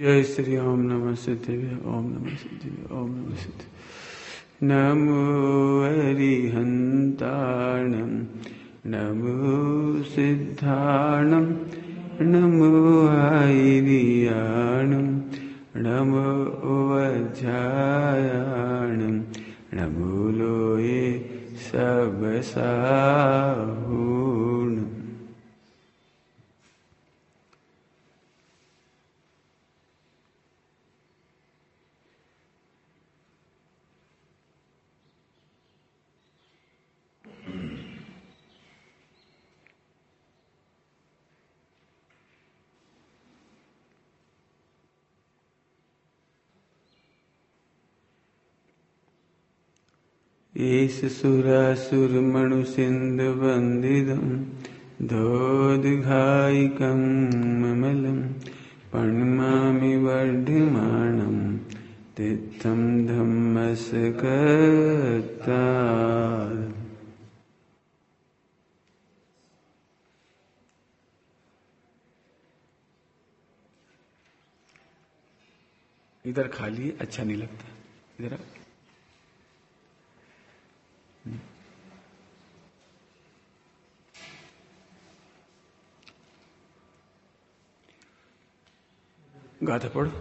जय श्री ओम नमः सिद्धिवे ओम नमः सिद्धिवे ओम नमः सिद्धि। नमो अरिहन्ताणं नमो सिद्धाणं नमो आयिर्याणं नमो वज्रायाणं नमो लोये सबसाहूणम्। ईश सुरासुरमणुसिन्धुवन्दितं धोदघायिकं ममलं प्रणमामि वर्धमानं तीर्थं धम्मसकर्तारम्। इधर खाली अच्छा नहीं लगता, इधर गाथा पढ़ो।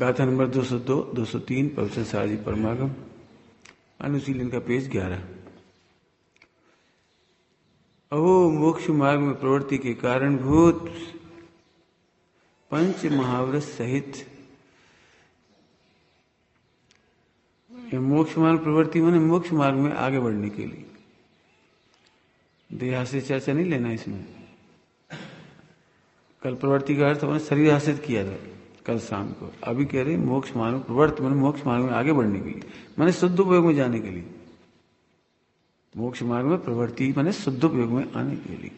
गाथा नंबर 202, 203 पवित्र सारी परमागम अनुशीलन का पेज 11। अहो मोक्ष मार्ग में प्रवृत्ति के कारणभूत पंच महाव्रत सहित मोक्ष मार्ग प्रवृत्ति माने मोक्ष मार्ग में आगे बढ़ने के लिए। देहा से चर्चा नहीं लेना इसमें। कल प्रवृत्ति का अर्थ मैंने शरीर हासिल किया था कल शाम को। अभी कह रहे मोक्ष मार्ग प्रवृत्ति मैंने मोक्ष मार्ग में आगे बढ़ने के लिए, मैंने शुद्ध उपयोग में जाने के लिए। मोक्ष मार्ग में प्रवृत्ति मैंने शुद्ध उपयोग में आने के लिए,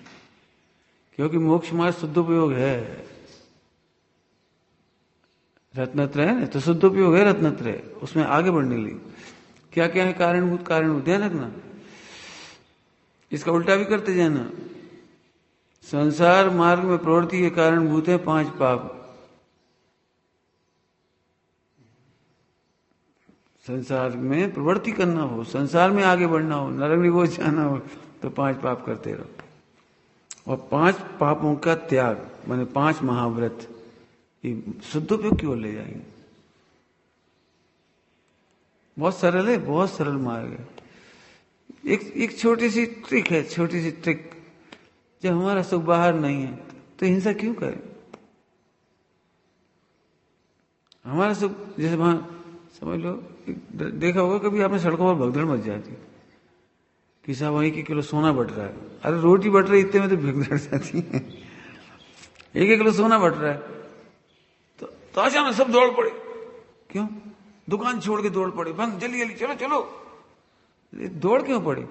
क्योंकि मोक्ष मार्ग शुद्ध उपयोग है। रत्नत्रय है ना, तो शुद्ध उपयोग है रत्नत्रय, उसमें आगे बढ़ने के लिए क्या क्या है कारणभूत। कारणभूत ध्यान रखना, इसका उल्टा भी करते जाना। संसार मार्ग में प्रवृत्ति के कारणभूत है 5 पाप। संसार में प्रवृत्ति करना हो, संसार में आगे बढ़ना हो, नरक निगोच जाना हो, तो 5 पाप करते रहो। और 5 पापों का त्याग माने 5 महाव्रत, ये शुद्ध उपयोग क्यों ले जाएंगे। बहुत सरल है, बहुत सरल मार्ग है। एक छोटी सी ट्रिक है, छोटी सी ट्रिक। जब हमारा सुख बाहर नहीं है तो हिंसा क्यों करें। हमारा सुख जैसे वहां समझ लो, देखा होगा कभी आपने सड़कों पर भगदड़ मच जाती कि साहब वहीं के किलो सोना बट रहा है। अरे रोटी बट रही इतने में तो भगदड़ जाती है। 1 किलो सोना बट रहा है तो अचानक सब दौड़ पड़े। क्यों? दुकान छोड़ के दौड़ पड़े, बंद, जल्दी जल्दी चलो चलो। दौड़ क्यों पड़े?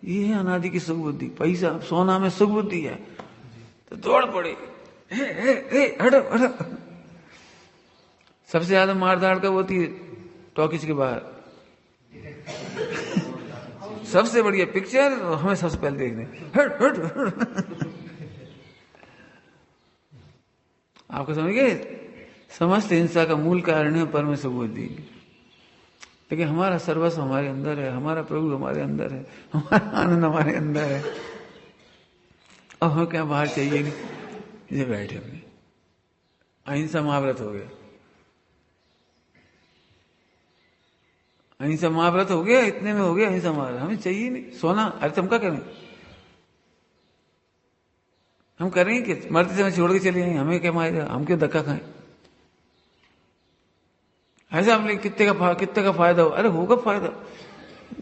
ये है अनादि की सुख बुद्धि। पैसा सोना में सुख बुद्धि है तो दौड़ पड़े। हटो हटो। सबसे ज्यादा मारधाड़ कब होती है? टॉकीज के बाहर। सबसे बढ़िया पिक्चर हमें सबसे पहले देखने। हट हट हट। आपको समझ गए? समस्त हिंसा का मूल कारण है परमेश्वर बुद्धि। लेकिन हमारा सर्वस्व हमारे अंदर है, हमारा प्रभु हमारे अंदर है, हमारा आनंद हमारे अंदर है। अब हमें क्या बाहर चाहिए नहीं, ये बैठे हुए। अहिंसा महाव्रत हो गया, अहिंसा महाव्रत हो गया, इतने में हो गया अहिंसा महाव्रत। हमें चाहिए नहीं सोना। अरे तुम क्या करें? हम करेंगे कि मरते समय छोड़ के चले जाएंगे? हमें क्या मारेगा? हम क्यों धक्का खाएं? ऐसा हम कितने का फायदा हो? अरे होगा फायदा।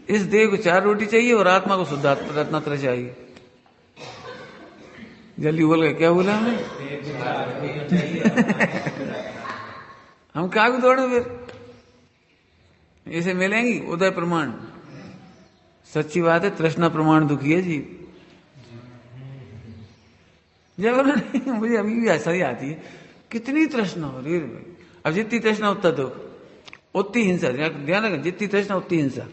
इस देह को 4 रोटी चाहिए और आत्मा को शुद्ध रत्नत्र चाहिए। जल्दी बोल गए, क्या बोला हमने? हम क्या भी दौड़े फिर? इसे मिलेंगी उदय प्रमाण। सच्ची बात है, तृष्णा प्रमाण दुखी है जीव। जब नहीं, मुझे अभी भी ऐसा ही आती है, कितनी तृष्णा हो रही है। अब जितनी तृष्णा उतना दुख, उतनी हिंसा। ध्यान रखें, जितनी तृष्णा उतनी हिंसा,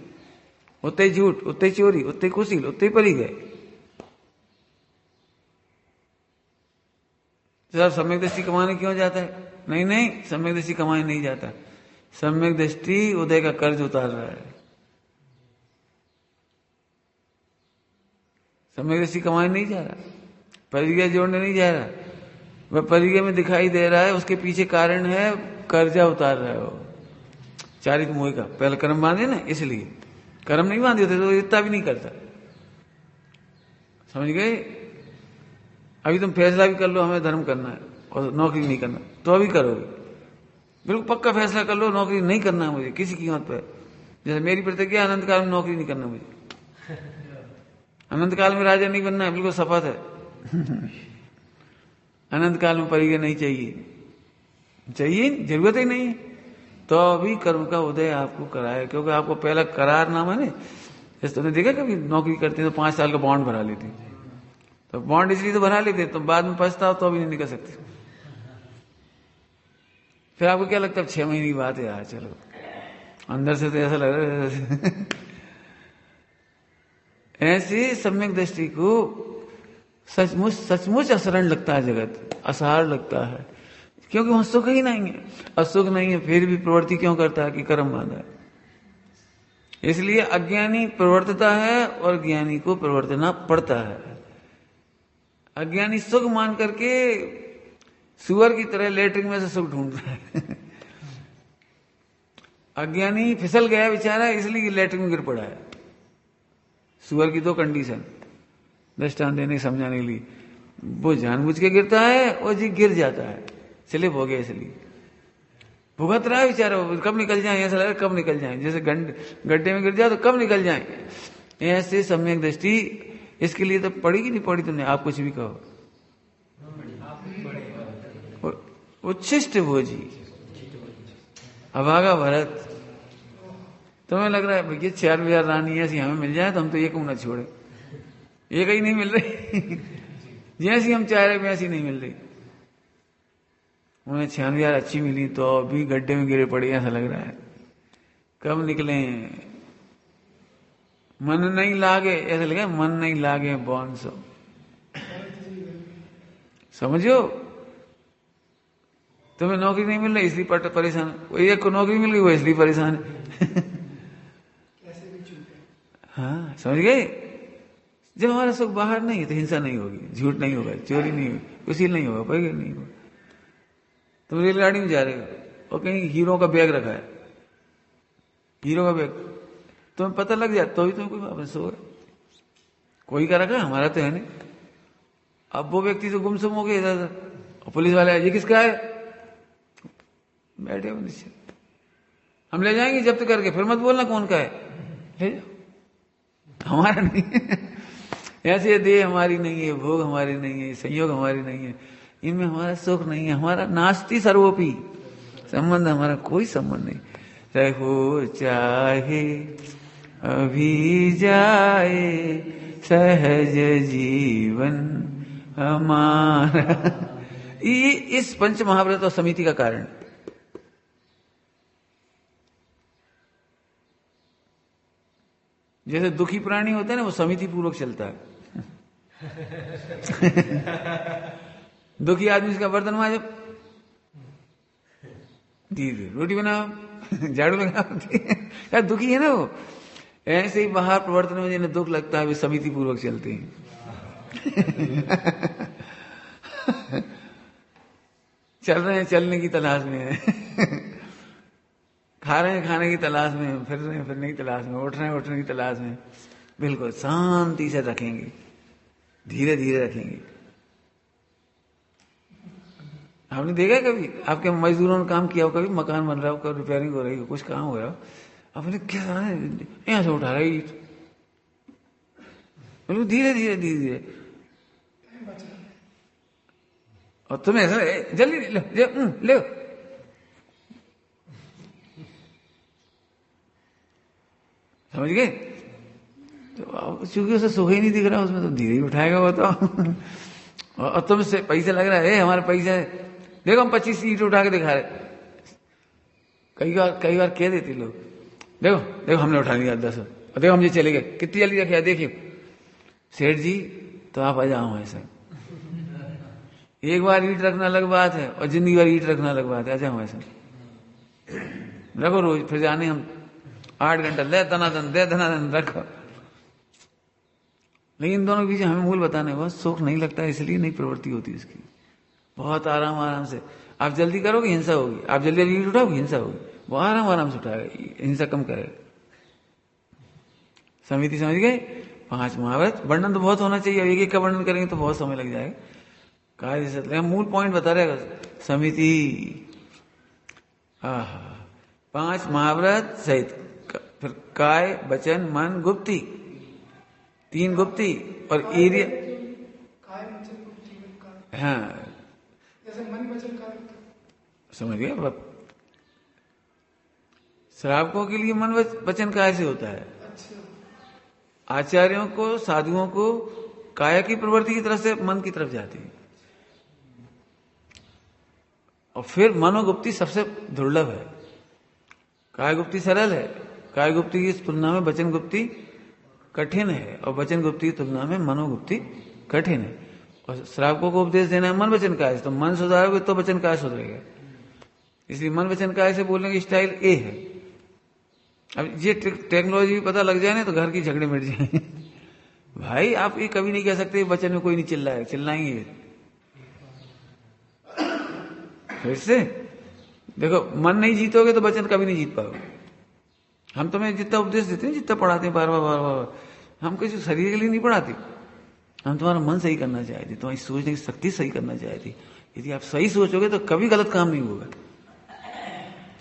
उतने झूठ, उतने चोरी, उतने कुशील, उतने परी गए। सर सम्यक दृष्टि कमाने क्यों जाता है? नहीं, सम्यक दृष्टि कमाने नहीं जाता। सम्यक दृष्टि उदय का कर्ज उतार रहा है। सम्यक दृष्टि कमाने नहीं जा रहा, परिज्ञा जोड़ने नहीं जा रहा। वह परिज्ञा में दिखाई दे रहा है, उसके पीछे कारण है, कर्जा उतार रहा है वो। चारिक मोह का पहले कर्म बांधे ना, इसलिए। कर्म नहीं बांधे होते तो इतना भी नहीं करता। समझ गए? अभी तुम फैसला भी कर लो हमें धर्म करना है और नौकरी नहीं करना, तो अभी करोगे। बिल्कुल पक्का फैसला कर लो, नौकरी नहीं करना है मुझे किसी कीमत पर। जैसे मेरी प्रतिज्ञा, अनंत काल में नौकरी नहीं करना मुझे, अनंत काल में राजा नहीं बनना है, बिल्कुल शपथ है। अनंत काल में परिज्ञा नहीं चाहिए, जरूरत ही नहीं। तो अभी कर्म का उदय आपको कराए, क्योंकि आपको पहला करार नाम है ना। जैसे तुमने देखा कभी नौकरी करते हैं तो 5 साल का बॉन्ड भरा लेते, तो बॉन्ड इसलिए तो भरा लेते, तो बाद में पछताओ तो अभी नहीं निकल सकते। फिर आपको क्या लगता है, 6 महीने की बात है यार, चलो। अंदर से तो ऐसा लग रहा है। ऐसे सम्यक दृष्टि को सचमुच असरण लगता है, जगत असार लगता है, क्योंकि वहां सुख ही नहीं है। असुख नहीं है, फिर भी प्रवृत्ति क्यों करता है? कि कर्म बांधा है। इसलिए अज्ञानी प्रवर्तता है और ज्ञानी को प्रवर्तना पड़ता है। अज्ञानी सुख मान करके सुअर की तरह लेटरिन में से सुख ढूंढ रहा है। अज्ञानी फिसल गया बेचारा, इसलिए लेटरिन में गिर पड़ा है। सुअर की 2 कंडीशन दृष्टांत देने समझाने के लिए, वो जानबूझ के गिरता है और जी गिर जाता है, स्लिप हो गया, इसलिए भुगत रहा है बेचारा। कब निकल जाए, ऐसा लग रहा है कब निकल जाए, जैसे गड्ढे में गिर जाए तो कब निकल जाए। ऐसे सम्यक दृष्टि, इसके लिए तो पढ़ी कि नहीं पढ़ी तुमने? आप कुछ भी कहो, उच्छिष्ट भोजी अभागा भरत। तुम्हें लग रहा है भैया 4000 रानी ऐसी हमें मिल जाए तो हम तो ये क्यों ना छोड़े। ये कहीं नहीं मिल रही। जैसी हम चाह रहे वैसी नहीं मिल रही। उन्हें 96,000 अच्छी मिली तो अभी गड्ढे में गिरे पड़े, ऐसा लग रहा है कब निकले। मन नहीं लागे, ऐसा लगा मन नहीं लागे बौन सो। समझो, तुम्हें नौकरी नहीं मिल रही इसलिए परेशान, एक को नौकरी मिल गई वो इसलिए परेशान है। हाँ, समझ गए? जब हमारा सुख बाहर नहीं है तो हिंसा नहीं होगी, झूठ नहीं होगा, चोरी नहीं होगी, कुछ नहीं होगा, पैगे नहीं होगा। तुम रेलगाड़ी में जा रहे हो और कहीं हीरो का बैग रखा है, हीरो का बैग तुम्हें पता लग जाए तो भी तुम्हें कोई वापस होगा, कोई का रखा, हमारा तो है नहीं। अब वो व्यक्ति तो गुमसुम हो गया इधर, और पुलिस वाले ये किसका है, बैठे हो निश्चित, हम ले जाएंगे जब्त करके, फिर मत बोलना कौन का है, ले जाओ, हमारा नहीं है। ऐसे देह हमारी नहीं है, भोग हमारी नहीं है, संयोग हमारी नहीं है, इनमें हमारा सुख नहीं है, हमारा नास्ति सर्वोपि संबंध, हमारा कोई संबंध नहीं। रहो चाहे अभी जाए सहज जीवन हमारा। ये इस पंच महाव्रत और समिति का कारण। जैसे दुखी प्राणी होते हैं ना, वो समिति पूर्वक चलता है। दुखी आदमी इसका बर्तन मांजो, धीरे रोटी बनाओ, झाड़ू लगाओ, यार दुखी है ना वो। ऐसे ही बाहर प्रवर्तन में जिन्हें दुख लगता है वे समिति पूर्वक चलते हैं। चल रहे हैं, चलने की तलाश में है, खा रहे हैं, खाने की तलाश में, फिर रहे हैं, फिरने की तलाश में, उठ रहे हैं, उठने की तलाश में। बिल्कुल शांति से रखेंगे, धीरे धीरे रखेंगे। आपने देखा कभी आपके मजदूरों ने काम किया हो, कभी मकान बन रहा हो, कभी रिपेयरिंग हो रही हो, कुछ काम हो रहा हो, आपने क्या यहाँ से उठा रहा है ईट, बोलो धीरे धीरे धीरे धीरे, और तुम्हें ऐसा जल्दी ले समझ गए। तो चूंकि उसे सुख ही नहीं दिख रहा उसमें, तो धीरे ही उठाएगा वो तो। और तुमसे पैसे लग रहा है, हमारे पैसे देखो हम 25 ईट उठा के दिखा रहे। कई बार कह देते लोग, देखो देखो हमने उठा लिया 10, और देखो हम ये चले गए, कितनी जल्दी रखे, देखिए सेठ जी तो आप आ जाओ ऐसा। एक बार ईट रखना अलग बात है, और जिंदगी भर ईट रखना अलग बात है, आ जाओ ऐसा रखो रोज, फिर जाने हम 8 घंटा दे धनाधन रखो। लेकिन दोनों के बीच हमें मूल बताने, बस सुख नहीं लगता इसलिए नहीं प्रवृत्ति होती इसकी। बहुत आराम से आप जल्दी करोगे हिंसा होगी, आप जल्दी जल्दी उठाओगे हिंसा होगी, वो आराम से उठाएगा, हिंसा कम करेगा। समिति समझ गए। 5 महाव्रत, वर्णन तो बहुत होना चाहिए, एक एक का वर्णन करेंगे तो बहुत समय लग जाएगा। कार्य से मूल पॉइंट बता रहेगा समिति। 5 महाव्रत सहित, फिर काय वचन मन गुप्ती, 3 गुप्ती और ईर्य। हाँ जैसे मन वचन काय, समझ गए। श्रावकों के लिए मन वचन काय से होता है। आचार्यों को, साधुओं को काया की प्रवृत्ति की तरफ से मन की तरफ जाती है, और फिर मनोगुप्ती सबसे दुर्लभ है। काय गुप्ती सरल है, काय गुप्ती की तुलना में वचन गुप्ती कठिन है, और वचन गुप्ती की तुलना में मनोगुप्ती कठिन है। और श्रावकों को उपदेश देना है मन वचन काय से, तो मन सुधारोगे तो वचन काय सुधरेगा। इसलिए मन वचन काय से बोलने की स्टाइल ए है। अब ये टेक्नोलॉजी भी पता लग जाए ना तो घर की झगड़े मिट जाए। भाई आप ये कभी नहीं कह सकते वचन में कोई नहीं चिल्लाएगा, चिल्लाएंगे फिर से। देखो मन नहीं जीतोगे तो वचन कभी नहीं जीत पाओगे। हम तुम्हें जितना उपदेश देते हैं, जितना पढ़ाते हैं बार बार, हम किसी शरीर के लिए नहीं पढ़ाते, हम तुम्हारा मन सही करना चाहते, तुम्हारी सोचने की शक्ति सही करना चाहते। यदि आप सही सोचोगे तो कभी गलत काम नहीं होगा,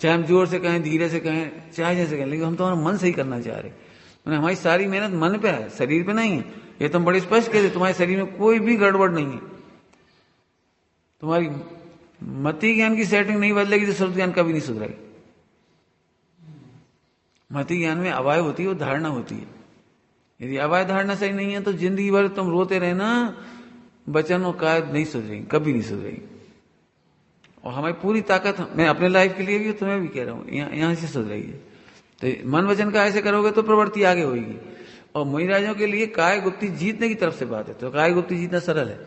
चाहे हम जोर से कहें, धीरे से कहें, चाहे जैसे कहें, लेकिन हम तुम्हारा मन सही करना चाह रहे। मैंने हमारी सारी मेहनत मन पे है, शरीर पे नहीं है। ये तुम बड़े स्पष्ट कहते, तुम्हारे शरीर में कोई भी गड़बड़ नहीं है। तुम्हारी मति ज्ञान की सेटिंग नहीं बदलेगी तो श्रुति ज्ञान कभी नहीं सुधरेगी। मति ज्ञान में अवाय होती है, वो धारणा होती है। यदि अवाय धारणा सही नहीं है तो जिंदगी भर तुम रोते रहना, वचन और काय नहीं सुधरेगी, कभी नहीं सुधरेगी। और हमारी पूरी ताकत, मैं अपने लाइफ के लिए भी तुम्हें भी कह रहा हूं, यहां से सुधरेगी। तो मन वचन का ऐसे करोगे तो प्रवृत्ति आगे होगी। और मुनिराजों के लिए काय गुप्ती जीतने की तरफ से बात है, तो काय गुप्ती जीतना सरल है,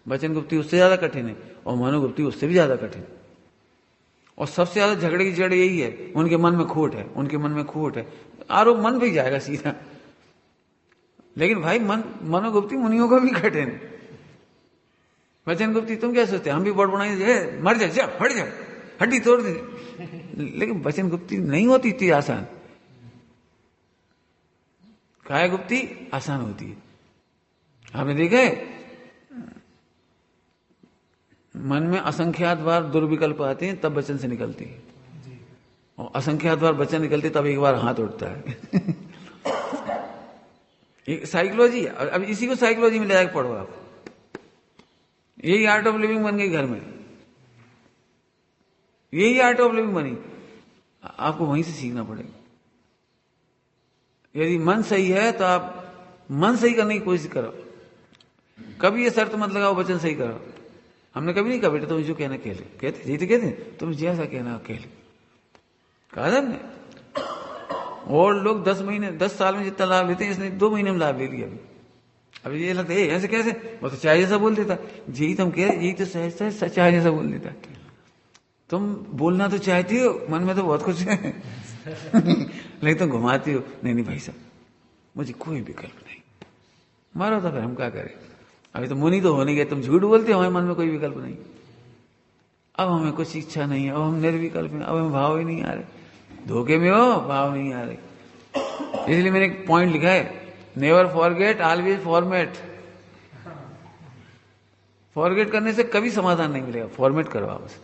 वचन गुप्ती उससे ज्यादा कठिन है, और मनोगुप्ती उससे भी ज्यादा कठिन। और सबसे ज्यादा झगड़े की जड़ यही है, उनके मन में खोट है, उनके मन में खोट है, आरोप मन पे जाएगा सीधा। लेकिन भाई मनोगुप्ती मुनियों को भी कठिन है। वचन गुप्ती तुम क्या सोचते, हम भी बड़ बनाई मर जा फट जा, हड्डी तोड़ दे, लेकिन वचन गुप्ती नहीं होती इतनी आसान। काय गुप्ती आसान होती है। आपने देखा है मन में असंख्यात बार दुर्विकल्प आते हैं तब वचन से निकलती है, और असंख्यात बार वचन निकलते तब एक बार हाथ उठता है। साइकोलॉजी, अब इसी को साइकोलॉजी में ले जाकर पढ़ो आप। यही आर्ट ऑफ लिविंग बन गई घर में, यही आर्ट ऑफ लिविंग बनी, आपको वहीं से सीखना पड़ेगा। यदि मन सही है तो आप मन सही करने की कोशिश करो, कभी ये शर्त मत लगाओ वचन सही करो। हमने कभी नहीं कहा बेटा तुम जो कहना कह ले, कहते जी तो कहते तुम जैसा कहना कह ले, कहा था हमने। और लोग 10 साल में जितना लाभ लेते हैं, इसने 2 महीने में लाभ ले लिया। अभी ये लगता है ऐसे कैसे, वो तो चाय जैसा बोल देता, यही तुम कह रहे, यही तो सहज चाय जैसा बोल देता। तुम बोलना तो चाहती हो, मन में तो बहुत कुछ है, लेकिन तुम घुमाती हो। नहीं भाई साहब, मुझे कोई विकल्प नहीं, मारो तो फिर हम क्या करें। अभी तो मुनि तो होने गए, तुम झूठ बोलते हो, हमारे मन में कोई विकल्प नहीं, अब हमें कुछ इच्छा नहीं है, अब हम निर्विकल्प में, अब हमें भाव ही नहीं आ रहे। धोखे में हो, भाव नहीं आ रहे। इसलिए मैंने एक पॉइंट लिखा है, never forget always format. Forget करने से कभी समाधान नहीं मिलेगा, फॉर्मेट करो आप बस।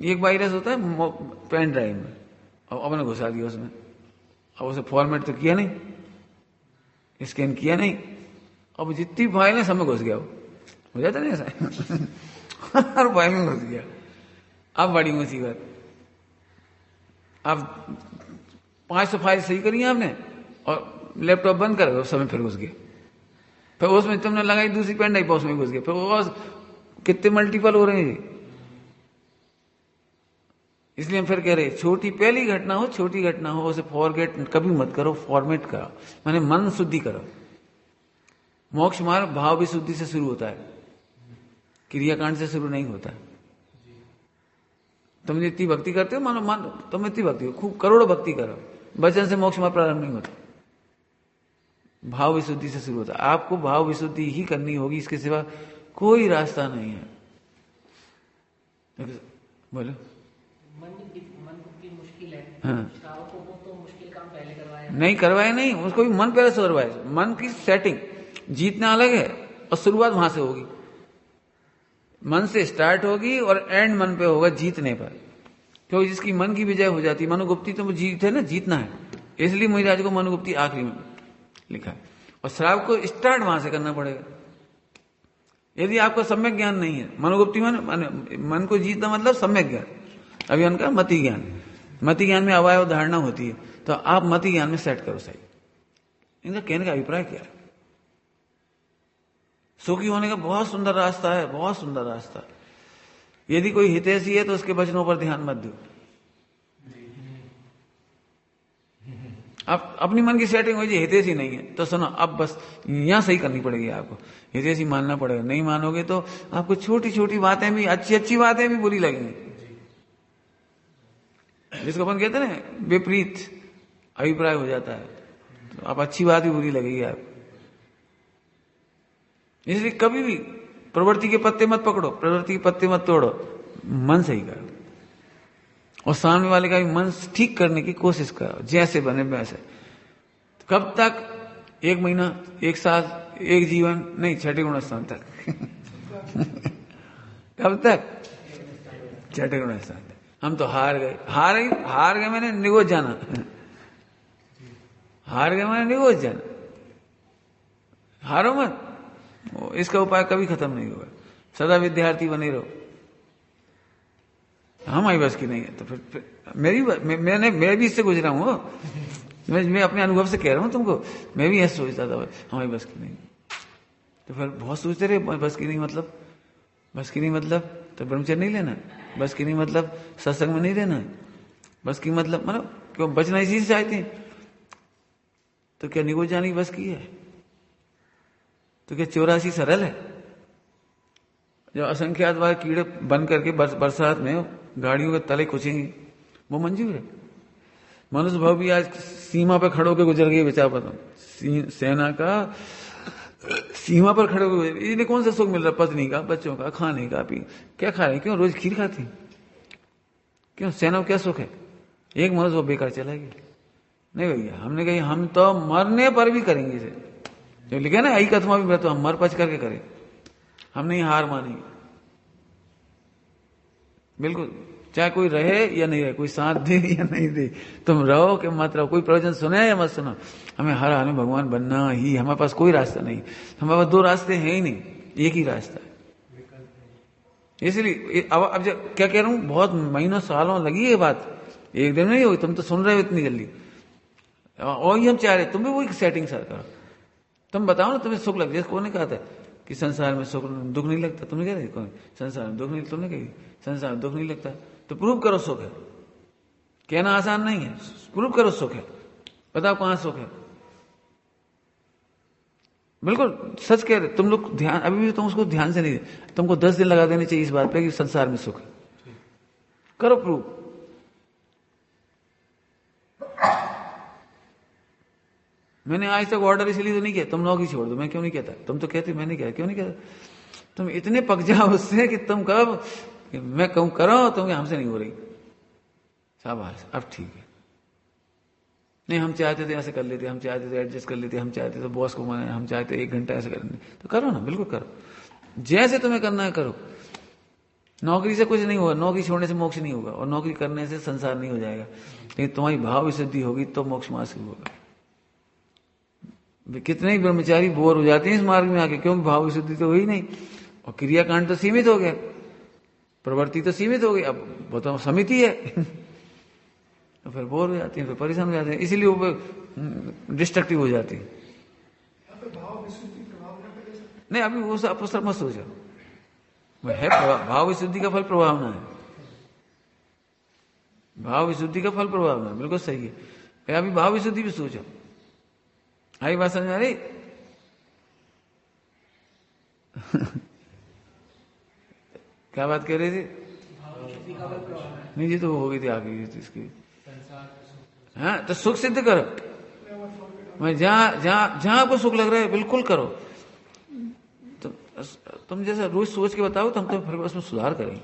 एक वायरस होता है पेन ड्राइव में, अब आपने घुसा दिया उसमें, अब उसे फॉर्मेट तो किया नहीं, स्कैन किया नहीं, अब जितनी फाइल है सब में घुस गया, वो हो जाता नहीं ऐसा हर फाइल में घुस गया। अब बड़ी मुसीबत, अब 500 फाइल सही करी आपने और लैपटॉप बंद कर उस समय फिर घुस गए, फिर उसमें तुमने लगाई दूसरी पेन ड्राइव उसमें घुस गए, फिर वो कितने मल्टीपल हो रहे हैं। इसलिए हम फिर कह रहे छोटी पहली घटना हो, छोटी घटना हो, उसे फॉरगेट कभी मत करो, फॉर्मेट करो, माने मन शुद्धि करो। मोक्ष मार्ग भाव विशुद्धि से शुरू होता है, क्रियाकांड से शुरू नहीं होता। तुम जितनी भक्ति करते हो, मानो मान तुम इतनी भक्ति हो, खूब करोड़ों भक्ति करो, वचन से मोक्ष मार्ग प्रारंभ नहीं होता, भाव विशुद्धि से शुरू होता है। आपको भाव विशुद्धि ही करनी होगी, इसके सिवा कोई रास्ता नहीं है। बोलो। मन की मुश्किल है, हाँ, श्रावकों को तो मुश्किल काम पहले करवाया नहीं करवाए, नहीं उसको भी मन पहले सुधरवाए। मन की सेटिंग जीतना अलग है और शुरुआत वहां से होगी, मन से स्टार्ट होगी और एंड मन पे होगा जीतने पर। क्योंकि जिसकी मन की विजय हो जाती, मनोगुप्ती तो वो जीत है ना, जीतना है, इसलिए महाराज को मनोगुप्ती आखिरी में लिखा है। और श्राव को स्टार्ट वहां से करना पड़ेगा। यदि आपको सम्यक ज्ञान नहीं है, मनोगुप्ती मन को जीतना मतलब सम्यक ज्ञान, अभी उनका मति ज्ञान, मति ज्ञान में अवयव धारणा होती है, तो आप मति ज्ञान में सेट करो सही। इनका कहने का अभिप्राय क्या है? सुखी होने का बहुत सुंदर रास्ता है, बहुत सुंदर रास्ता। यदि कोई हितैषी है तो उसके वचनों पर ध्यान मत दो। अब अपनी मन की सेटिंग हो जाए, हितैषी नहीं है तो सुनो, अब बस यहां सही करनी पड़ेगी आपको, हितैषी मानना पड़ेगा। नहीं मानोगे तो आपको छोटी छोटी बातें भी, अच्छी अच्छी बातें भी बुरी लगेंगी। जिसको अपन कहते हैं ना विपरीत अभिप्राय हो जाता है, तो आप अच्छी बात भी बुरी लगेगी आपको। इसलिए कभी भी प्रवृत्ति के पत्ते मत पकड़ो, प्रवृत्ति के पत्ते मत तोड़ो, मन सही करो और सामने वाले का भी मन ठीक करने की कोशिश करो, जैसे बने वैसे। कब तक? 1 महीना, 1 साल, 1 जीवन नहीं, 6ठे गुणस्थान तक कब तक? 6ठे गुणस्थान तक। हम तो हार गए, हार गए मैंने निगोज जाना, हार गए मैंने निगोज जाना। हारो मत, इसका उपाय कभी खत्म नहीं होगा। सदा विद्यार्थी बने रहो। हमारी बस की नहीं है तो फिर मैं भी इससे गुजरा हूं, मैं अपने अनुभव से कह रहा हूं तुमको, मैं भी ऐसे सोचता था हमारी बस की नहीं, तो फिर बहुत सोचते रहे बस की नहीं मतलब, बस की नहीं मतलब तो ब्रह्मचर्य नहीं लेना, बस की नहीं मतलब सत्संग में नहीं रहना, बस की मतलब क्यों बचना इसी से चाहते हैं। तो क्या निगोज जाने की बस की है? तो क्या 84 सरल है? जो असंख्यात वाले कीड़े बन करके बरसात में गाड़ियों के तले कुचेंगे, वो मंजूर है? मनुष्य भाव भी आज सीमा पर खड़े होकर गुजर गए बेचारा, सेना का सीमा पर खड़े हुए, इन्हें कौन सा सुख मिल रहा? पत्नी का, बच्चों का, खाने का, पी क्या खा रहे? क्यों रोज खीर खाती? क्यों सेना में क्या सुख है? एक मनुष्य वो बेकार चला गया। नहीं भैया, हमने कही हम तो मरने पर भी करेंगे इसे, जो लिखे ना आई कथमा भी, तो हम मर पच करके करें, हम नहीं हार मानेंगे बिल्कुल, चाहे कोई रहे या नहीं रहे, कोई साथ दे या नहीं दे, तुम रहो कि मत रहो, कोई प्रवचन सुने या मत सुनो, हमें हर हाल में भगवान बनना ही, हमारे पास कोई रास्ता नहीं, हमारे पास 2 रास्ते हैं ही नहीं, एक ही रास्ता है। इसलिए अब क्या कह रहा हूं, बहुत महीनों सालों लगी ये बात, एक दिन नहीं हुई, तुम तो सुन रहे हो इतनी जल्दी, और हम चाह रहे तुम भी वही सेटिंग सर करो। तुम बताओ ना, तुम्हें सुख लगता है? कौन ने कहा था कि संसार में सुख दुख नहीं लगता? तुमने कह रहे कौन? संसार में दुख नहीं, तुमने कही संसार में दुख नहीं लगता, तो प्रूव करो सुख है। कहना आसान नहीं है, प्रूव करो सुख है, बताओ कहां सुख है। बिल्कुल सच कह रहे तुम लोग, ध्यान अभी भी तुम उसको ध्यान से नहीं दे, तुमको 10 दिन लगा देने चाहिए इस बात पे कि संसार में सुख है। करो प्रूव। मैंने आज तक ऑर्डर इसलिए तो नहीं किया तुम लोग ही छोड़ दो, मैं क्यों नहीं कहता? तुम तो कहते, मैं नहीं कहता, क्यों नहीं कहता? तुम इतने पक जाओ उससे कि तुम कब मैं कहूं करो, तुम हमसे नहीं हो रही, शाबाश, अब ठीक है। नहीं हम चाहते थे ऐसे कर लेते, हम चाहते थे एडजस्ट कर लेते, हम चाहते थे बॉस को मनाए, हम चाहते 1 घंटा ऐसे करने, तो करो ना, बिल्कुल करो, जैसे तुम्हें करना है करो। नौकरी से कुछ नहीं होगा, नौकरी छोड़ने से मोक्ष नहीं होगा, और नौकरी करने से संसार नहीं हो जाएगा, लेकिन तुम्हारी भाव विशुद्धि होगी तो मोक्ष मार्ग शुरू होगा। कितने ही ब्रह्मचारी बोर हो जाते हैं इस मार्ग में आके, क्योंकि भाव विशुद्धि तो हुई नहीं, और क्रियाकांड तो सीमित हो गया, प्रवृत्ति तो सीमित हो गई, अब बताओ समिति है तो फिर बोर हो जाती है, फिर परेशान हो जाते हैं, इसीलिए वो डिस्ट्रक्टिव हो जाती है। यहाँ पे भाव विशुद्धि प्रभाव न करे सर। नहीं अभी वो सब आप मत सोचो, वो है भाव विशुद्धि का फल प्रभावना है, भाव विशुद्धि का फल प्रभावना है, बिल्कुल सही है। अभी भाव विशुद्धि भी सोचो, आई बात समझ आ रही? क्या बात कह रहे थे? नहीं जी तो वो हो गई थी आगे इसकी। हाँ तो सुख सिद्ध करो, मैं जहां आपको सुख लग रहा है बिल्कुल करो। तो तुम जैसा रोज सोच के बताओ तो हम तो फिर उसमें सुधार करेंगे।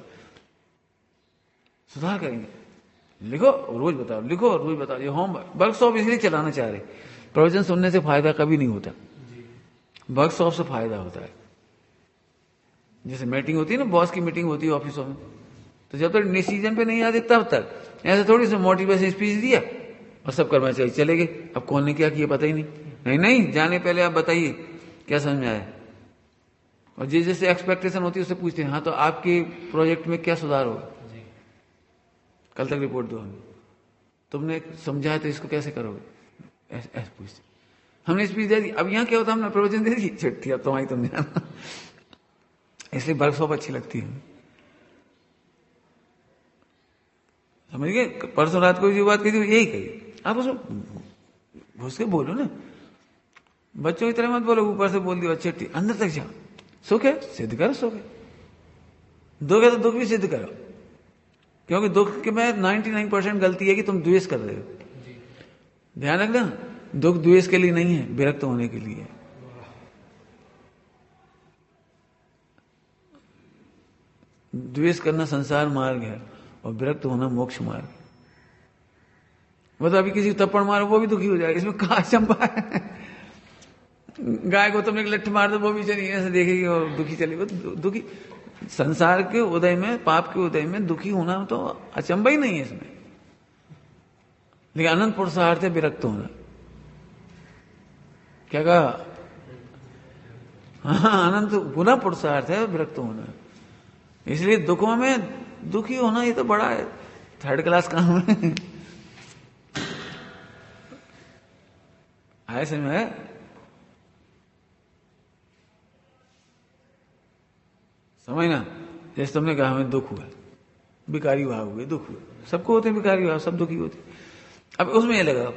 लिखो रोज बताओ, लिखो रोज बताओ। ये होम वर्कशॉप इसलिए चलाना चाह रहे, प्रवचन सुनने से फायदा कभी नहीं होता, वर्कशॉप से फायदा होता है। जैसे मीटिंग होती है ना, बॉस की मीटिंग होती है ऑफिसों में, तो जब तक डिसीजन पे नहीं आते तब तक ऐसे थोड़ी सी मोटिवेशन स्पीच दिया और सब कर्मा चाहिए चले गए, अब कौन ने क्या किया पता ही नहीं। नहीं जाने पहले आप बताइए क्या समझ में आया, और जिस जैसे एक्सपेक्टेशन होती है उससे पूछते हैं, हाँ तो आपके प्रोजेक्ट में क्या सुधार होगा, कल तक रिपोर्ट दो हमें, तुमने समझाया तो इसको कैसे करोगे, ऐसे पूछते। हमने स्पीच दे दी, अब यहाँ क्या होता है, हमने प्रवचन दे दी, छुट्टी अब तुम्हारी तुम जाना। इसलिए वर्कशॉप अच्छी लगती है, समझ गए। परसों रात को जो बात कही थी यही कही, आप उसको घुस के बोलो ना, बच्चों की तरह मत बोलो, ऊपर से बोल दिया अच्छी, अंदर तक जाओ। सुख है सिद्ध करो, सुख है, दुख है तो दुख भी सिद्ध करो, क्योंकि दुख के में 99% गलती है कि तुम द्वेष कर रहे हो। ध्यान रखना, दुख द्वेष के लिए नहीं है, विरक्त होने के लिए है। द्वेष करना संसार मार्ग है और विरक्त होना मोक्ष मार्ग। मतलब अभी किसी को थप्पड़ मारो वो भी दुखी हो जाएगा, इसमें कहा चंपा है। गाय को तुमने एक लठ मार दो वो भी चली ऐसे देखेगी और दुखी चली, वो दुखी। संसार के उदय में, पाप के उदय में दुखी होना तो अचंबा ही नहीं है इसमें, लेकिन अनंत पुरुषार्थ है विरक्त होना। क्या कहा? हाँ अनंत गुना पुरुषार्थ है विरक्त होना। इसलिए दुखों में दुखी होना ये तो बड़ा है, 3rd क्लास काम है। आए समझ में? समझना, जैसे तुमने कहा हमें दुख हुआ, विकारी भाव हुए, दुख हुए, सबको होते हैं विकारी भाव, सब दुखी होते। अब उसमें ये लगा,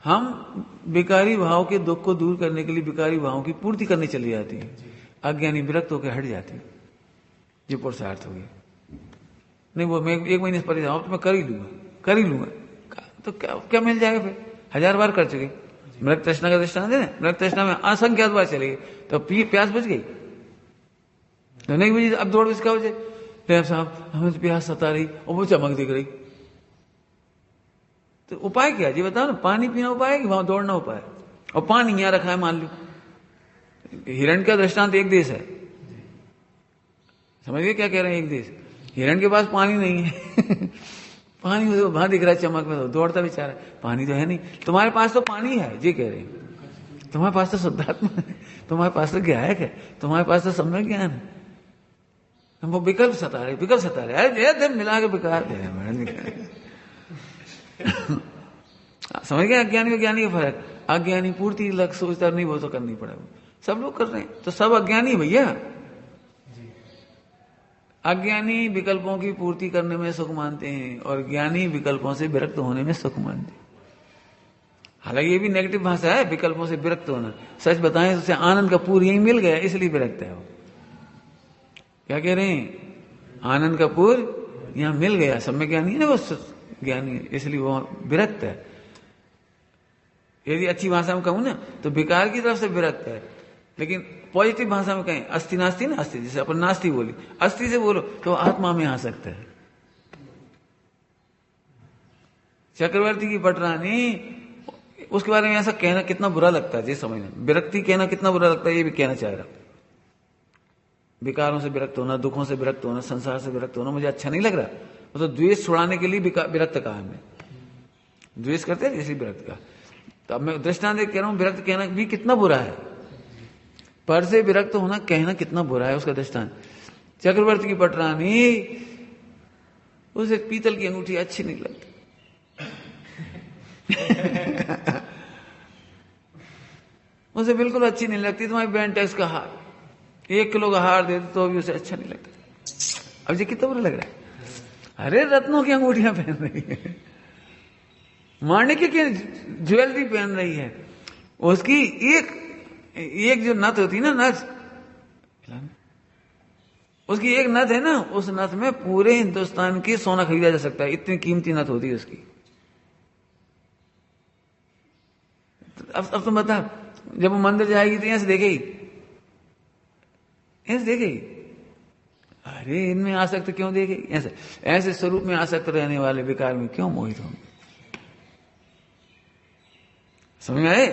हम विकारी भाव के दुख को दूर करने के लिए विकारी भावों की पूर्ति करने चली जाती है, अज्ञानी विरक्त होकर हट जाती है, जो पुरुषार्थ हो गया। नहीं वो मैं 1 महीने से परेशान हूं तो मैं कर ही लूंगा, तो क्या मिल जाएगा फिर, 1000 बार कर चुके। मृग तृष्णा का दृष्टांत दे, मृग तृष्णा में असंख्यात बार चले गए, तो प्यास बुझ गई, तो नहीं बुझी, अब दौड़ इसका वजह साहब हमें तो प्यास सता रही और वो चमक दिख रही, तो उपाय क्या जी बताओ ना, पानी पीना उपाय है कि वहां दौड़ना उपाय है? और पानी यहां रखा है, मान लो हिरण का दृष्टांत एक देश है, समझिए क्या कह रहे हैं, एक देश, हिरण के पास पानी नहीं है। पानी वहां दिख रहा है चमक में, तो दौड़ता बेचारा, पानी तो है नहीं। तुम्हारे पास तो पानी है जी कह रहे हैं, तुम्हारे पास तो शुद्धात्मा है, तुम्हारे पास तो ज्ञायक है, तुम्हारे पास तो सम्यक ज्ञान है, वो विकल्प सता रहे, अरे मिला के विकार समझ गए। अज्ञानी और ज्ञानी का फर्क, अज्ञानी पूर्ति लक्ष्य सोचता नहीं, वो तो करनी पड़ेगा, सब लोग कर रहे हैं, तो सब अज्ञानी भैया। अज्ञानी विकल्पों की पूर्ति करने में सुख मानते हैं और ज्ञानी विकल्पों से विरक्त होने में सुख मानते हैं। हालांकि ये भी नेगेटिव भाषा है, विकल्पों से विरक्त होना। सच बताएं तो उसे आनंद का पूर यही मिल गया, इसलिए विरक्त है वो। क्या कह रहे हैं? आनंद का पूर यहां मिल गया, सब में ज्ञानी है ना, वो ज्ञानी है, इसलिए वो विरक्त है। यदि अच्छी भाषा में कहूं ना तो विकार की तरफ से विरक्त है, लेकिन पॉजिटिव भाषा में कहें, अस्थि नास्ति ना, अस्थि जैसे अपन नास्ति बोली, अस्थि से बोलो तो आत्मा में आ सकता है। चक्रवर्ती की पटरानी उसके बारे में ऐसा कहना कितना बुरा लगता है, ये समझना। विरक्ति कहना कितना बुरा लगता है, ये भी कहना चाह रहा। विकारों से विरक्त होना, दुखों से विरक्त होना, संसार से विरक्त होना मुझे अच्छा नहीं लग रहा। वो तो द्वेष छुड़ाने के लिए विरक्त कहा हमने। द्वेष करते हैं जैसे विरक्त का। तो अब मैं दृष्टांत कह रहा हूं, विरक्त कहना भी कितना बुरा है। पर से विरक्त होना कहना कितना बुरा है, उसका दृष्टांत। चक्रवर्ती की पटरानी, उसे पीतल की अंगूठी अच्छी नहीं लगती। उसे बिल्कुल अच्छी नहीं लगती। तुम्हारी बैंड टैक्स का हार, 1 किलो का हार दे दो तो भी उसे अच्छा नहीं लगता। अब ये कितना बुरा लग रहा है। अरे रत्नों की अंगूठियां पहन रही है, माणिक्य की ज्वेलरी पहन रही है, उसकी एक जो नथ होती ना, नथ, उसकी एक नथ है ना, उस नथ में पूरे हिंदुस्तान की सोना खरीदा जा सकता है, इतनी कीमती नथ होती है उसकी। अब तुम बता, जब वो मंदिर जाएगी तो ऐसे देखेगी, ऐसे देखेगी, अरे इनमें आसक्त क्यों देखेगी, ऐसे ऐसे स्वरूप में आसक्त रहने वाले विकार में क्यों मोहित होंगे। समझ में आए?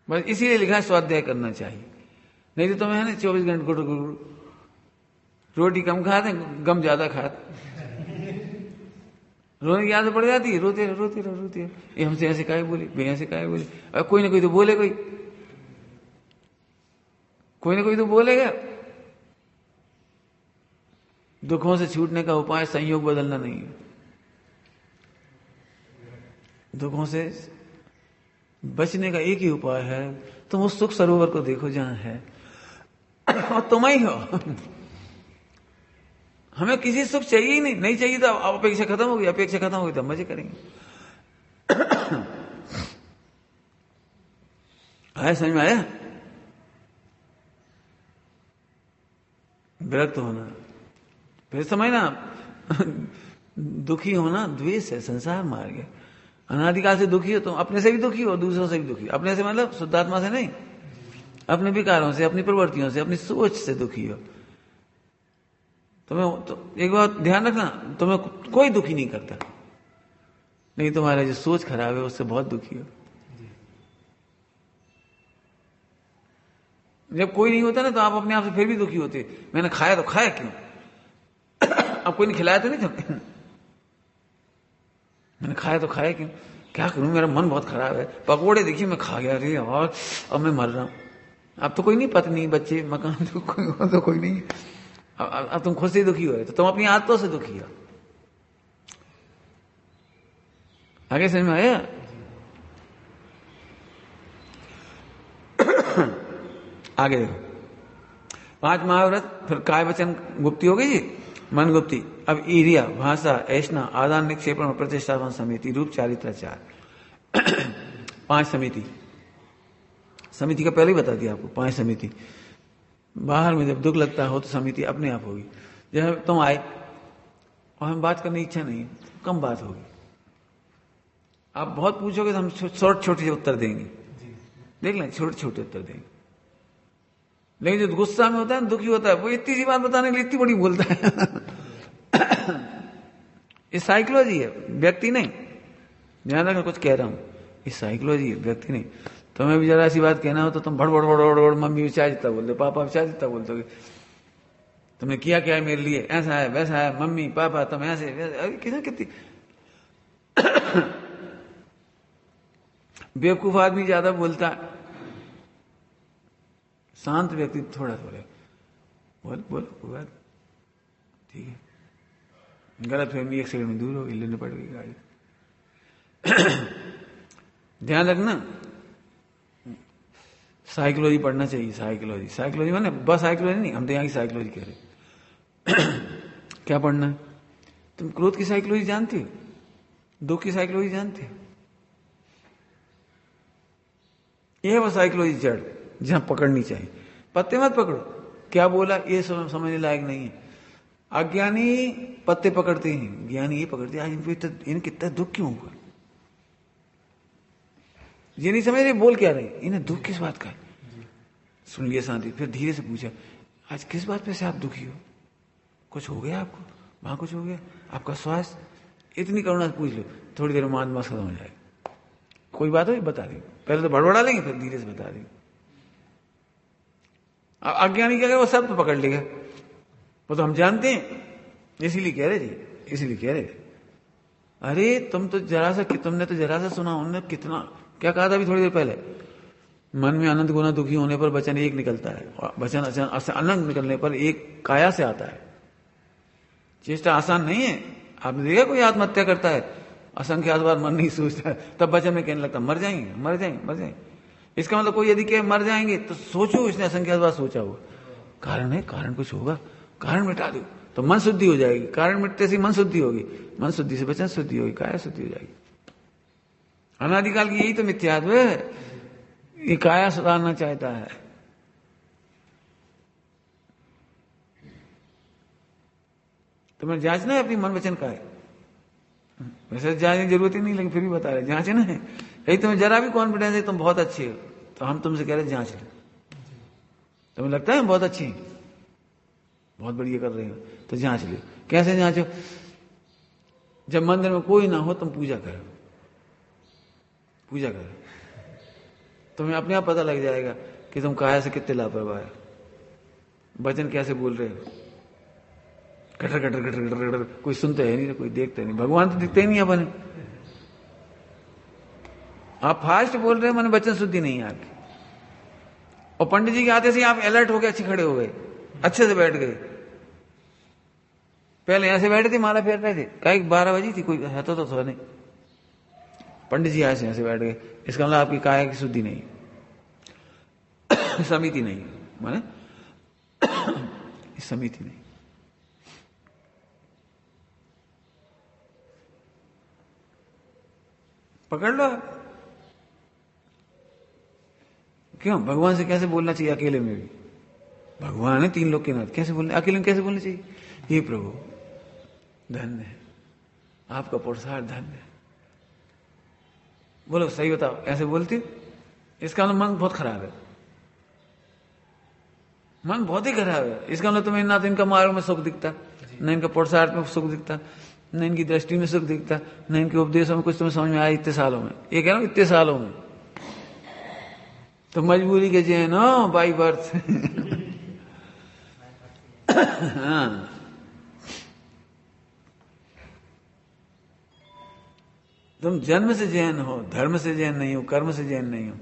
बस इसीलिए लिखा है स्वाध्याय करना चाहिए। नहीं तो तुम्हें है ना 24 घंटे गुड़ रोटी कम खाते, गम ज्यादा खाते, रोने की आदत पड़ जाती है, रोते रहो। ये हमसे ऐसे काहे बोले, भैया से काहे बोले। अब कोई ना कोई तो बोले, कोई ना कोई तो बोलेगा। दुखों से छूटने का उपाय संयोग बदलना नहीं है। दुखों से बचने का एक ही उपाय है, तुम उस सुख सरोवर को देखो जहां है और तुम ही हो। हमें किसी सुख चाहिए ही नहीं चाहिए तो अब अपेक्षा खत्म हो गई, अपेक्षा खत्म हो गई तो मजे करेंगे। आया समझ में आया? विरक्त होना, फिर समझना दुखी होना द्वेष है, संसार मार्ग है। अनादिकाल से दुखी हो तुम, अपने से भी दुखी हो, दूसरों से भी दुखी। अपने से मतलब शुद्धात्मा से नहीं, अपने विकारों से, अपनी प्रवृत्तियों से, अपनी सोच से दुखी हो। तुम्हें तो एक बात ध्यान रखना, तुम्हें कोई दुखी नहीं करता, नहीं तुम्हारा जो सोच खराब है उससे बहुत दुखी हो। जब कोई नहीं होता ना तो आप अपने आप से फिर भी दुखी होते। मैंने खाया तो खाया क्यों, अब कोई नहीं खिलाया तो नहीं था, मैंने खाया तो खाया क्यों, क्या करूं, मेरा मन बहुत खराब है, पकौड़े देखिए मैं खा गया, अरे और अब मैं मर रहा हूं। अब तो कोई नहीं, पत्नी बच्चे मकान तो कोई नहीं, अब तुम खुद से दुखी हो रहे, तो तुम अपनी आदतों से दुखी हो। आगे समझ में आया? आगे देखो, 5 महाव्रत, फिर काय वचन गुप्ती हो गई जी, मन गुप्ती। अब ईर्ष्या, भाषा, ऐष्णा, आदान निक्षेपण और प्रतिष्ठापन समिति, रूप, चारित्र, 4 5 समिति का पहले ही बता दिया आपको। 5 समिति, बाहर में जब दुख लगता हो तो समिति अपने आप होगी। जब तुम आए और हम बात करने की इच्छा नहीं, कम बात होगी। आप बहुत पूछोगे तो हम छोटे उत्तर देंगे, देख लें, छोटे उत्तर देंगे। लेकिन जो गुस्सा में होता है, दुखी होता है, वो इतनी सी बात बताने के लिए इतनी बड़ी बोलता है। ये साइकोलॉजी है, व्यक्ति नहीं। ध्यान रखना, कुछ कह रहा हूं, ये साइकोलॉजी है, व्यक्ति नहीं। तुम्हें भी जरा ऐसी बात कहना हो तो तुम भड़ मम्मी चाय जितना बोल दो, पापा चाय जितना बोल दोगे। तुमने किया क्या है मेरे लिए, ऐसा है वैसा है, मम्मी पापा तुम ऐसे, कितनी बेवकूफ आदमी ज्यादा बोलता है, शांत व्यक्ति थोड़ा बोल ठीक है। गलत फहमी 1 सेकंड में दूर होगी, लेने पड़ गई गाड़ी। ध्यान रखना, साइकोलॉजी पढ़ना चाहिए। साइकोलॉजी माने बस साइकोलॉजी नहीं, हम तो यहाँ की साइकोलॉजी कह रहे। क्या पढ़ना है? तुम क्रोध की साइकोलॉजी जानते हो, दुख की साइकोलॉजी जानते हो? यह वो साइकोलॉजी जड़ जहां पकड़नी चाहिए। पत्ते मत पकड़ो, क्या बोला ये समझने लायक नहीं है। अज्ञानी पत्ते पकड़ते हैं, ज्ञानी ये पकड़ते हैं, आज इन्हें कितना दुख क्यों हुआ, ये नहीं समझ रहे बोल क्या रहे, इन्हें दुख किस बात का है। सुन लिया शांति, फिर धीरे से पूछा, आज किस बात पे से आप दुखी हो, कुछ हो गया आपको, वहां कुछ हो गया, आपका स्वास्थ्य, इतनी करुणा से पूछ लो, थोड़ी देर में मास खत्म हो जाएगा। कोई बात हो बता दी, पहले तो बड़बड़ा लेंगे फिर धीरे से बता दी। अज्ञानी क्या करे, वो सब तो पकड़ लेगा, वो तो हम जानते हैं, इसीलिए कह रहे जी, इसीलिए कह रहे। अरे तुम तो जरा सा, तुमने तो जरा सा सुना, उन्होंने कितना क्या कहा था अभी थोड़ी देर पहले, मन में अनंत गुना दुखी होने पर वचन एक निकलता है, और वचन अनंत निकलने पर एक काया से आता है। चेष्टा आसान नहीं है। आपने देखा कोई आत्महत्या करता है, असंख्यात बार मन नहीं सोचता है, तब वचन में कहने लगता मर जाएंगे मर जाएंगे मर जाएंगे। इसका मतलब कोई यदि कहे मर जाएंगे तो सोचो इसने असंख्यात बार सोचा होगा, कारण है, कारण कुछ होगा, कारण मिटा दो तो मन शुद्धि हो जाएगी, कारण मिटते से मन शुद्धि होगी, मन शुद्धि से वचन शुद्धि होगी, काया शुद्धि हो जाएगी। अनादिकाल की यही तो मिथ्यात्व है, ये काया सुधारना चाहता है। तुम्हें जांचना है अपनी मन वचन का है, वैसे जांचने की जरूरत ही नहीं, लेकिन फिर भी बता रहे जांचना है। यही तुम्हें जरा भी कॉन्फिडेंस है तुम बहुत अच्छे हो, तो हम तुमसे कह रहे जांच लो। तुम्हें लगता है हम बहुत अच्छे हैं, बहुत बढ़िया कर रहे हो, तो जांच लो। कैसे जांचो? जब मंदिर में कोई ना हो तुम पूजा करो, पूजा करो, तुम्हें अपने आप पता लग जाएगा कि तुम काया से कितने लापरवाह है। वचन कैसे बोल रहे हो, cutter cutter cutter cutter cutter, कोई सुनते है नहीं, कोई देखते नहीं, भगवान तो दिखते ही नहीं अपने। आप फास्ट बोल रहे हो, मैंने वचन शुद्धि नहीं है आपकी। और पंडित जी के आते से आप अलर्ट हो गए, अच्छे खड़े हो गए, अच्छे से बैठ गए। पहले ऐसे बैठे थे, माला फेर रहे थे, कहीं 12 बजी थी, कोई है तो थोड़ा नहीं, पंडित जी ऐसे ऐसे बैठ गए, इसका मतलब आपकी काया की शुद्धि नहीं, समिति नहीं, माने समिति नहीं। पकड़ लो। क्यों? भगवान से कैसे बोलना चाहिए अकेले में भी? भगवान है तीन लोग के नाथ, कैसे बोलने, अकेले में कैसे बोलना चाहिए? हे प्रभु धन्य है आपका पुरुषार्थ, धन्य है। बोलो सही बताओ, ऐसे बोलते? इसका मतलब मन बहुत खराब है, मन बहुत ही खराब है। इसका मतलब तुम्हें ना तो इनका मार्ग में सुख दिखता, न इनका पुरुषार्थ में सुख दिखता, न इनकी दृष्टि में सुख दिखता, न इनके उपदेशों में कुछ तुम्हें समझ में आया इतने सालों में। ये कह रहा हूं इतने सालों में तो मजबूरी के जैन हो बाई बर्थ। हाँ, तुम जन्म से जैन हो, धर्म से जैन नहीं हो, कर्म से जैन नहीं हो।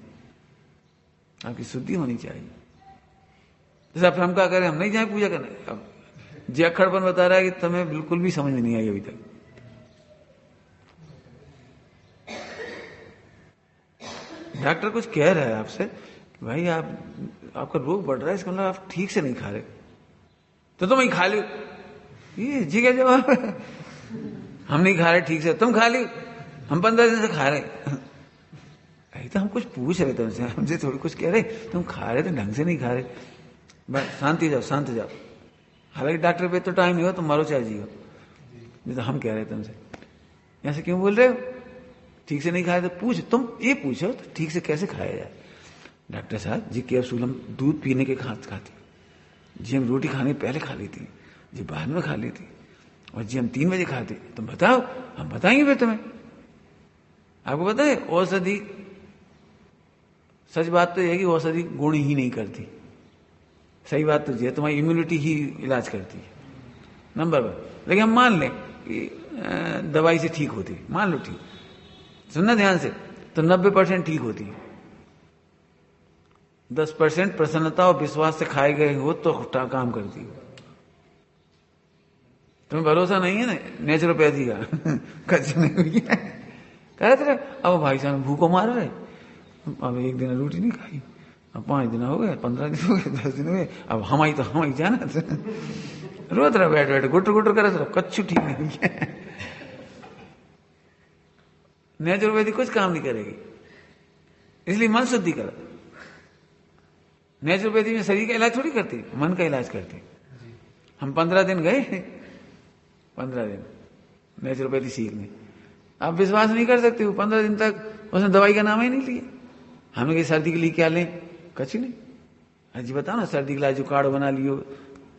आपकी शुद्धि होनी चाहिए। जैसे अब हम क्या करें, हम नहीं जाए पूजा करने। अब जे अखड़पन बता रहा है कि तुम्हें बिल्कुल भी समझ में नहीं आई अभी तक। डॉक्टर कुछ कह रहा है आपसे कि भाई आपका रोग बढ़ रहा है, इसका मतलब आप ठीक से नहीं खा रहे, तो तुम ही खा लो। ये जी का जवाब है, हम नहीं खा रहे ठीक से, तुम खा लो, हम 15 दिन से खा रहे। अरे तो हम कुछ पूछ रहे तुमसे, हमसे थोड़ी कुछ कह रहे, तुम खा रहे तो ढंग से नहीं खा रहे। बस शांति जाओ, शांति जाओ। हालांकि डॉक्टर पे तो टाइम नहीं हो, तुम मरो चाहे जियो, नहीं तो हम कह रहे तुमसे ऐसे क्यों बोल रहे हो, ठीक से नहीं खाए तो पूछ, तुम ये पूछो तो ठीक से कैसे खाया जाए। डॉक्टर साहब जी कैप्सूल हम दूध पीने के खाते, जी हम रोटी खाने पहले खा लेती, जी बाद में खा लेती, और जी हम 3 बजे खाते। तुम बताओ, हम बताएंगे फिर तुम्हें। आपको पता है औषधि, सच बात तो यह है कि औषधि गुण ही नहीं करती, सही बात तो है, तुम्हारी इम्यूनिटी ही इलाज करती है नंबर 1। लेकिन हम मान लें कि दवाई से ठीक होती, मान लो ठीक, सुनना ध्यान से, तो 90% ठीक होती है। 10% प्रसन्नता और विश्वास से खाए गए हो तो काम करती हो। तुम्हें भरोसा नहीं है ना नेचुरोपैथी का? कच्ची नहीं हुई है, कह रहे अब भाई साहब भूखों मार रहे, अब 1 दिन रोटी नहीं खाई, अब 5 दिन हो गए, 15 दिन हो गए, 10 दिन हो गए, अब हम ही जाना। रोत रहा बैठ बैठ, गुटर गुटर करत रहा, कच्चू ठीक नहीं हुई है। नेचुरोपैथी कुछ काम नहीं करेगी, इसलिए मन शुद्धि करो। नेचुरोपैथी में शरीर का इलाज थोड़ी करती, मन का इलाज करती। हम 15 दिन गए, 15 दिन नेचुरोपैथी सीखने, आप विश्वास नहीं कर सकते हो, 15 दिन तक उसने दवाई का नाम ही नहीं लिया। हमने कहा सर्दी के लिए क्या लें, कच्ची नहीं। अजी बताओ ना, सर्दी के लिए जो काढ़ बना लियो,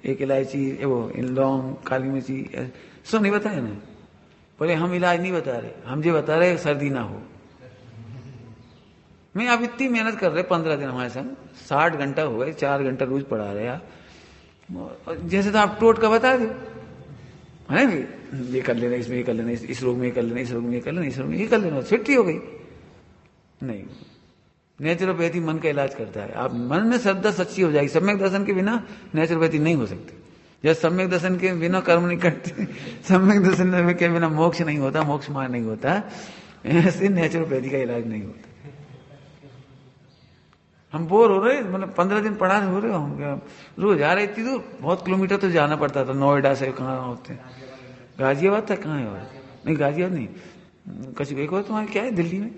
1 इलायची, वो लौंग, काली मिर्ची, सब नहीं बताया ना। बोले हम इलाज नहीं बता रहे, हम जो बता रहे सर्दी ना हो। मैं आप इतनी मेहनत कर रहे 15 दिन हमारे संग, 60 घंटा हो गए, 4 घंटा रोज पढ़ा रहे आप, जैसे तो आप टोट का बता दो है ना, ये कर लेना, इसमें ये कर लेना, इस रोग में ये कर लेना, इस रोग में ये कर लेना, इस रोग में ये कर लेना, छुट्टी हो गई। नहीं, नेचुरोपैथी मन का इलाज करता है। आप मन में श्रद्धा सच्ची हो जाएगी। सम्यक दर्शन के बिना नेचुरोपैथी नहीं हो सकती। जैसे सम्यक दर्शन के बिना कर्म नहीं करते, सम्यक दर्शन के बिना मोक्ष नहीं होता, मोक्ष मान नहीं होता, ऐसे नेचुरोपैथी का इलाज नहीं होता। हम बोर हो रहे, मतलब 15 दिन पढ़ा हो रहे होंगे, रोज जा रहे, इतनी दूर, बहुत किलोमीटर तो जाना पड़ता था। नोएडा से कहाँ होते, गाजियाबाद था, कहाँ है और नहीं, गाजियाबाद नहीं, कछ एक और तुम्हारे क्या है दिल्ली में,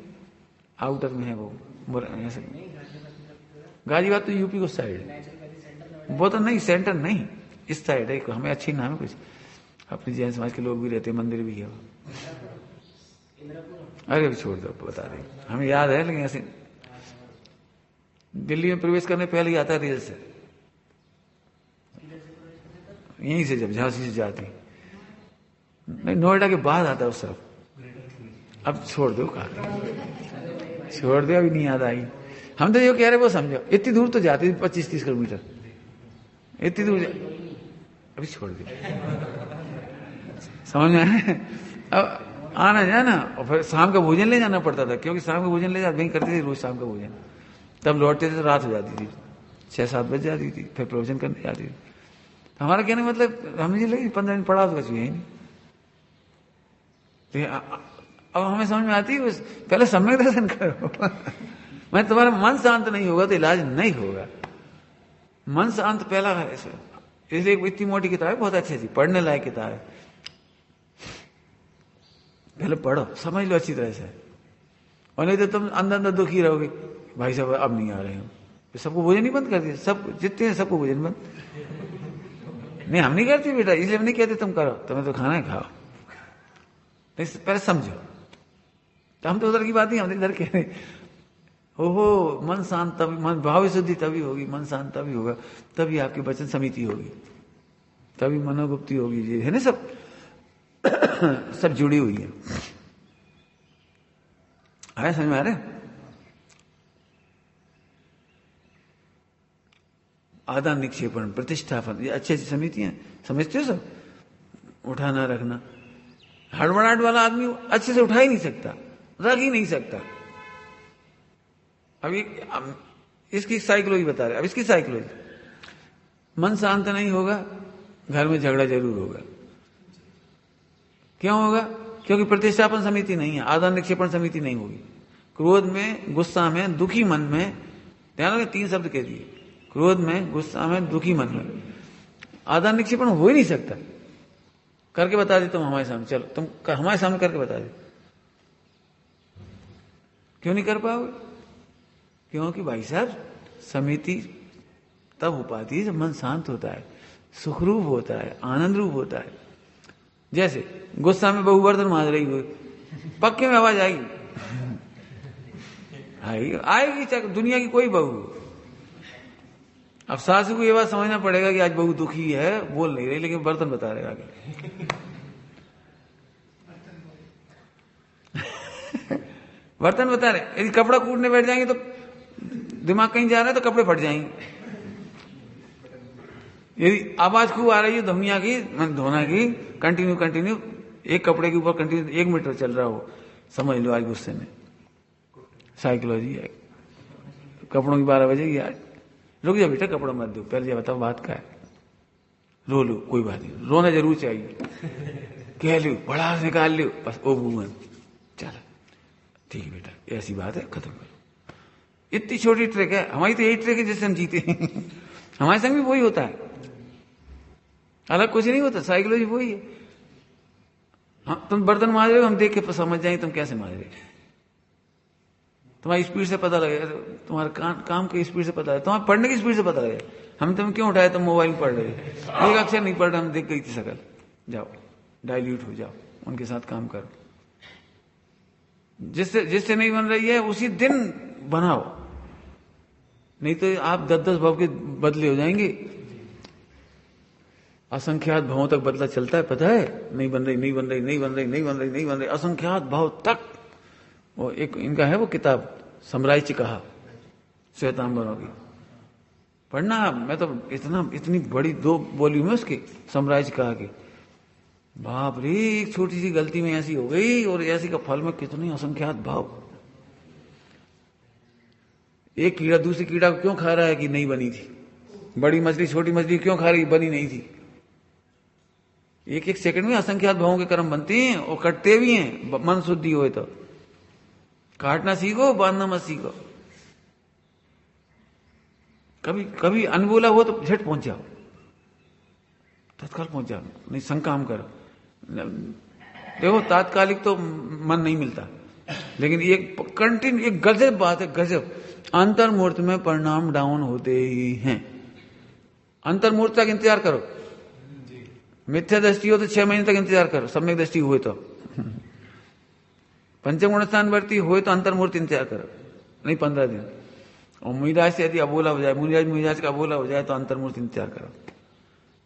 आउटर में है वो, ऐसे गाजियाबाद तो यूपी को साइड है, वो तो नहीं, सेंटर नहीं, इस साइड है। हमें अच्छी नाम है कुछ, अपने जैन समाज के लोग भी रहते, मंदिर भी है। अरे अभी छोड़ दो, बता दें, हमें याद है, लेकिन ऐसे दिल्ली में प्रवेश करने पहले ही आता है रेल से, यहीं से, जब झांसी से जाती नहीं, नोएडा के बाद आता है उस तरफ। अब छोड़ दो, कहा छोड़ दो, अभी नहीं याद आई। हम तो जो कह रहे वो समझो, इतनी दूर तो जाती थी, 25-30 किलोमीटर, इतनी दूर अभी छोड़ दो, समझ में आए। अब आना जाना, और फिर शाम का भोजन ले जाना पड़ता था, क्योंकि शाम का भोजन ले जाते, वहीं करते थे रोज शाम का भोजन। तब लौटते थे तो रात हो जाती थी, 6-7 बज जाती थी, फिर प्रवचन करने जाती थी। तो हमारा कहने मतलब, हमें ये लगी 15 दिन पढ़ा तो कुछ है नहीं। अब हमें समझ में आती है, पहले सम्यक दर्शन करो। मैं तुम्हारा मन शांत नहीं होगा तो इलाज नहीं होगा। मन शांत पहला है। इसलिए इतनी मोटी किताब है, बहुत अच्छी थी, पढ़ने लायक किताब है। पहले पढ़ो, समझ लो अच्छी तरह से, और नहीं तो तुम अंदर अंदर दुखी रहोगे, भाई साहब अब नहीं आ रहे हो, सबको भोजन ही बंद कर दिया, सब जितने हैं सबको भोजन बंद। नहीं, हम नहीं करते बेटा, इसलिए हम नहीं कहते तुम करो, तुम्हें तो खाना है खाओ, पहले समझो। तो हम तो उधर की बात नहीं, हम इधर कह रहे, ओहो मन शांत तभी, मन भाव शुद्धि तभी होगी, मन शांत तभी होगा, तभी आपकी वचन समिति होगी, तभी मनोगुप्ति होगी, ये है ना, सब सब जुड़ी हुई है। आया समझ में आ रहे? आदान निक्षेपण, प्रतिष्ठापन, ये अच्छी अच्छी समितियां, समझते हो सब, उठाना रखना। हड़बड़ाहट वाला आदमी अच्छे से उठा ही नहीं सकता, रख ही नहीं सकता। अभी इसकी साइकोलॉजी बता रहे, अब इसकी साइकोलॉजी, मन शांत नहीं होगा, घर में झगड़ा जरूर होगा। क्यों होगा? क्योंकि प्रतिष्ठापन समिति नहीं है, आदान निक्षेपण समिति नहीं होगी। क्रोध में, गुस्सा में, दुखी मन में, ध्यान रखें 3 शब्द कह दिए, क्रोध में, गुस्सा में, दुखी मन में, आदान निक्षेपण हो ही नहीं सकता। करके बता दे तुम हमारे सामने, चलो तुम हमारे सामने करके बता दे। क्यों नहीं कर पाओगे? क्योंकि भाई साहब समिति तब हो पाती है जब मन शांत होता है, सुखरूप होता है, आनंद रूप होता है। जैसे गुस्सा में बहू बर्तन मांज रही हो, पक्के में आवाज आएगी, आएगी चाहे दुनिया की कोई बहू। अब सासू को ये बात समझना पड़ेगा कि आज बहू दुखी है, बोल नहीं रही, लेकिन बर्तन बता रहे आगे। बर्तन बता रहे, यदि कपड़ा कूटने बैठ जाएंगे तो दिमाग कहीं जा रहा है तो कपड़े फट जाएंगे। यदि आवाज खूब आ रही है धमिया की, धोना की, कंटिन्यू एक कपड़े के ऊपर कंटिन्यू 1 मीटर चल रहा हो, समझ लो आज गुस्से में। साइकोलॉजी है, कपड़ों की 12 बजेगी आज, रुक जा बेटा कपड़ा मत दो, पहले ये बताओ बात क्या है। रो लो, कोई बात नहीं, रोना जरूर चाहिए, कह लो, बड़ा निकाल लो, बस ओ भूवन चलो ठीक है बेटा, ऐसी बात है, खत्म करो। इतनी छोटी ट्रिक है, हमारी तो यही ट्रिक है जिससे हम जीते हैं। हमारे संग भी वही होता है, अलग कुछ नहीं होता, साइकोलॉजी वही है। हाँ, तुम बर्तन मांज रहे हो, हम देख के समझ जाएंगे तुम कैसे मांज रहे हो। तुम्हारी स्पीड से पता लगेगा, तुम्हारे काम की स्पीड से पता है, तुम्हारे पढ़ने की स्पीड से पता लगेगा। हम तुम क्यों उठाए, तुम मोबाइल में पढ़ रहे हो, एक अक्षर नहीं पढ़ रहे, हम देख गई थी शकल, जाओ डाइल्यूट हो जाओ, उनके साथ काम करो। जिससे नहीं बन रही है उसी दिन बनाओ, नहीं तो आप 10-10 भाव के बदले हो जाएंगे। असंख्यात भावों तक बदला चलता है, पता है, नहीं बन रही, असंख्यात भाव तक। वो एक इनका है वो किताब, सम्राज्य कहा श्वेतांबरों की पढ़ना। मैं तो इतनी बड़ी 2 वॉल्यूम है उसके, सम्राज्य कहा के। बाप रे, एक छोटी सी गलती में ऐसी हो गई और ऐसी का फल में कितनी असंख्यात भाव। एक कीड़ा दूसरी कीड़ा को क्यों खा रहा है कि नहीं बनी थी, बड़ी मछली छोटी मछली क्यों खा रही, बनी नहीं थी। एक एक सेकंड में असंख्यात भावों के कर्म बनते हैं और कटते भी हैं, मन शुद्धि होए तो। काटना सीखो, बांधना मत सीखो। कभी अनबोला हो तो झट पहुंच जाओ, तत्काल पहुंच जाओ, नहीं संकाम करो। देखो तात्कालिक तो मन नहीं मिलता, लेकिन एक कंटिन्यू, एक गजब बात है, गजब। अंतर्मूर्त में परिणाम डाउन होते ही हैं। अंतर्मूर्त तक इंतजार करो। मिथ्या दृष्टि हो तो 6 महीने तक इंतजार करो, सम्यक दृष्टि हुए तो। पंचम गुण स्थान वर्ती हुए तो अंतर्मूर्त इंतजार करो, नहीं 15 दिन। और मिजाज से यदि अबोला हो जाए, मिजाज का अबोला हो जाए तो अंतर्मूर्त इंतजार करो।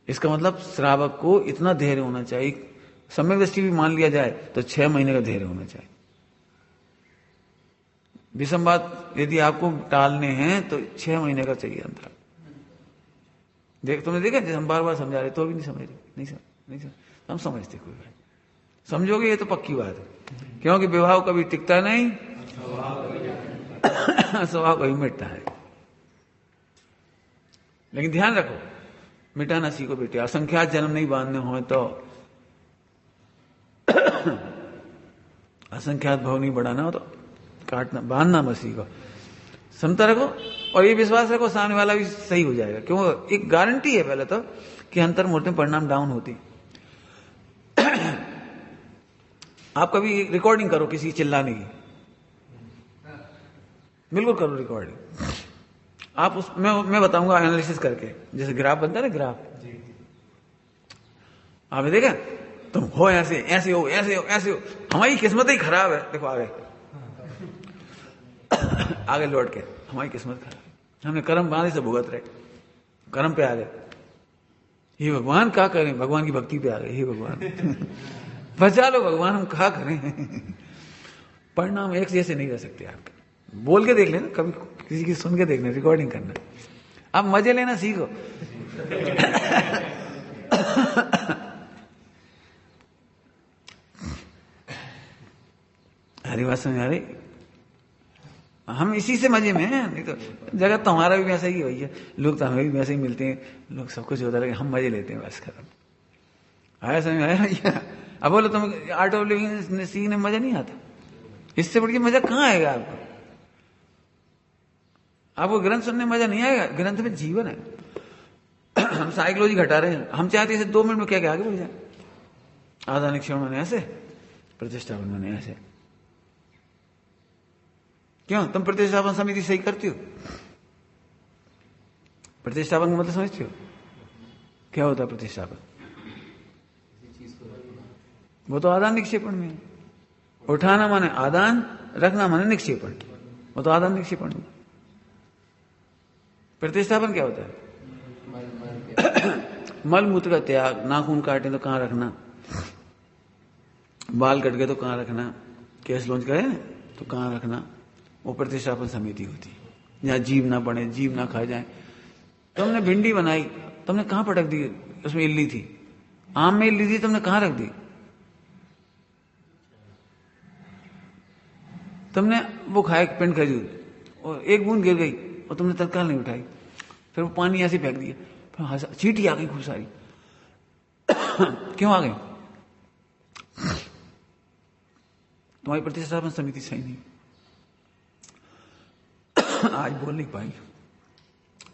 इसका मतलब श्रावक को इतना धैर्य होना चाहिए, सम्यक दृष्टि भी मान लिया जाए तो 6 महीने का धैर्य होना चाहिए। विषम बात यदि आपको टालने हैं तो 6 महीने का चाहिए अंतर। तुमने देखा, हम बार बार समझा रहे तो भी नहीं समझ रहे, नहीं समझ, हम समझते कोई बात समझोगे, ये तो पक्की बात है। क्योंकि विवाह कभी टिकता नहीं, स्वभाव कभी मिटता है। लेकिन ध्यान रखो, मिटाना सीखो बेटे। असंख्यात जन्म नहीं बांधने हो तो, असंख्यात भाव नहीं बढ़ाना हो तो काटना, बांधना मत सीखो। समता रखो और ये विश्वास रखो सामने वाला भी सही हो जाएगा। क्यों? एक गारंटी है पहले तो कि अंतर्मूर्ति में परिणाम डाउन होती। आप कभी रिकॉर्डिंग करो किसी चिल्लाने की, बिल्कुल करो रिकॉर्डिंग। आप मैं बताऊंगा एनालिसिस करके, जैसे ग्राफ बनता है ना, ग्राफ आपने देखा, तुम हो ऐसे, ऐसे हो, ऐसे हो, ऐसे हो, हमारी किस्मत ही खराब है। देखो आगे आगे लौट के, हमारी किस्मत खराब, हमने कर्म बांधे से भुगत रहे, कर्म पे आ गए। हे भगवान क्या करें, भगवान की भक्ति पे आ गए। हे भगवान बचा लो भगवान, हम क्या करें। परिणाम एक जैसे नहीं रह सकते आपके। बोल के देख लेना, कभी किसी की सुन के देखना, रिकॉर्डिंग करना, आप मजे लेना सीखो। हरी बात समझ आ रही? हम इसी से मजे में हैं, नहीं तो जगत तो हमारा भी वैसा ही है भैया। लोग तो हमें भी वैसे ही मिलते हैं, लोग सब कुछ होता है, हम मजे लेते हैं बस, खत्म। आया समझ आया भैया? अब बोलो तुम आर्ट ऑफ लिविंग सीखने में मजा नहीं आता, इससे बढ़ के मजा कहाँ आएगा आपको? आपको ग्रंथ सुनने में मजा नहीं आएगा, ग्रंथ में जीवन है। हम साइकोलॉजी घटा रहे हैं, हम चाहते हैं 2 मिनट में क्या क्या आगे बढ़ जाए। आधानिक क्षण मैंने ऐसे, प्रतिष्ठापन मैंने ऐसे। क्यों? तुम प्रतिष्ठापन समिति सही करती हो? प्रतिष्ठापन का मतलब समझते हो? क्या होता है प्रतिष्ठापन? वो तो आदान निक्षेपण में है। उठाना माने आदान, रखना माने निक्षेपण, वो तो आदान निक्षेपण में। प्रतिष्ठापन क्या होता है? मल मूत्र का त्याग, नाखून काटे तो कहां रखना, बाल कट गए तो कहां रखना, केस लॉन्च करे तो कहां रखना, वो प्रतिष्ठापन समिति होती है। जहां जीव ना बने, जीव ना खा जाए। तुमने भिंडी बनाई, तुमने कहां पटक दी? उसमें इल्ली थी, आम में इल्ली थी, तुमने कहां रख दी? तुमने वो खाया पिंड खजूर और एक बूंद गिर गई और तुमने तत्काल नहीं उठाई, फिर वो पानी ऐसे फेंक दिया, फिर चींटी आ गई खूब सारी। क्यों आ गई? तुम्हारी प्रतिष्ठापन समिति सही नहीं। आज बोल नहीं पाई,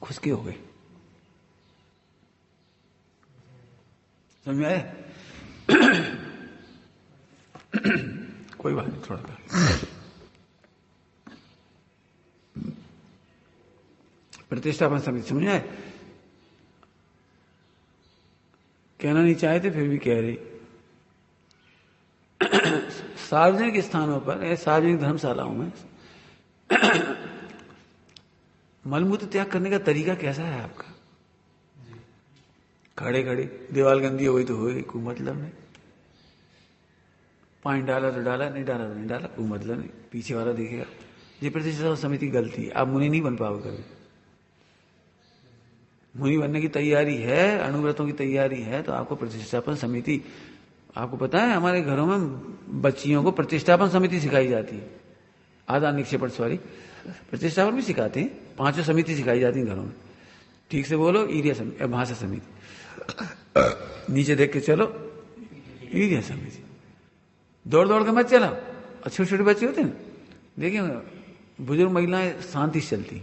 खुशके हो गए। समझ में आया? कोई बात नहीं, थोड़ा सा प्रतिष्ठापन समिति समझ आए? कहना नहीं चाहते फिर भी कह रही। सार्वजनिक स्थानों पर, सार्वजनिक धर्मशालाओं में मलमूत्र त्याग करने का तरीका कैसा है आपका? खड़े खड़े, दीवार गंदी हो गई तो हो गई, कोई मतलब नहीं। पानी डाला तो डाला, नहीं डाला तो नहीं डाला, कोई मतलब नहीं, पीछे वाला देखेगा। ये प्रतिष्ठापन समिति गलती है, आप मुनि नहीं बन पाओगे कभी। मुनि बनने की तैयारी है, अणुव्रतों की तैयारी है, तो आपको प्रतिष्ठापन समिति, आपको पता है हमारे घरों में बच्चियों को प्रतिष्ठापन समिति सिखाई जाती है, आदान निक्षेपण प्रतिष्ठापन भी सिखाते हैं, 5 समिति सिखाई जाती है घरों में। ठीक से बोलो, ईर्य समिति, भाषा समिति, नीचे देख के चलो, ईर्य समिति, दौड़ दौड़ के मत चलाओ। और छोटे छोटे बच्चे होते हैं, देखिए बुजुर्ग महिलाएं शांति से चलती,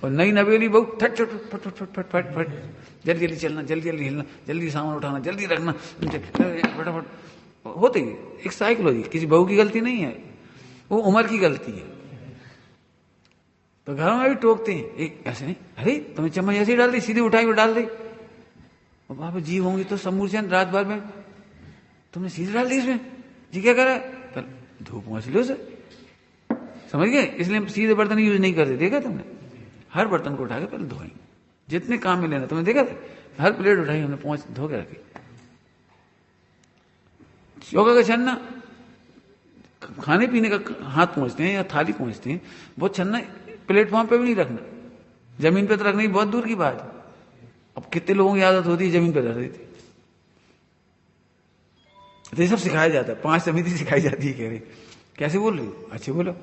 और नई नवेली बहू फट फट फट फट फट फट फट, जल्दी जल्दी चलना, जल्दी जल्दी हिलना, जल्दी सामान उठाना, जल्दी रखना, फटाफट होते ही। एक साइकोलॉजी, किसी बहू की गलती नहीं है, वो उम्र की गलती है। तो घरों में भी टोकते हैं, एक ऐसे नहीं, अरे तुम्हें चम्मच ऐसे ही डाल दी, सीधी उठाई और डाल दी, और वहां पर जीव होंगी तो समूर्चन रात भर में, तुमने सीधे डाल दी इसमें, जी क्या करा, धूप पहुंच लो उसे, समझ गए। इसलिए सीधे बर्तन यूज नहीं करते, देखा तुमने, हर बर्तन को उठा के पहले धोएंगे, जितने काम में लेना, तुमने देखा था, हर प्लेट उठाई हमने, पहुंच धो के रखी। चौका का छन्ना, खाने पीने का हाथ पहुंचते हैं या थाली पहुंचते हैं, बहुत छन्ना प्लेटफॉर्म पे भी नहीं रखना, जमीन पे तो रखना ही बहुत दूर की बात है। अब कितने लोगों की आदत होती है जमीन पे रख देती, तो ये सब सिखाया जाता है, 5 समिति सिखाई जाती है। कह रही कैसे बोल रही हो, अच्छे बोलो,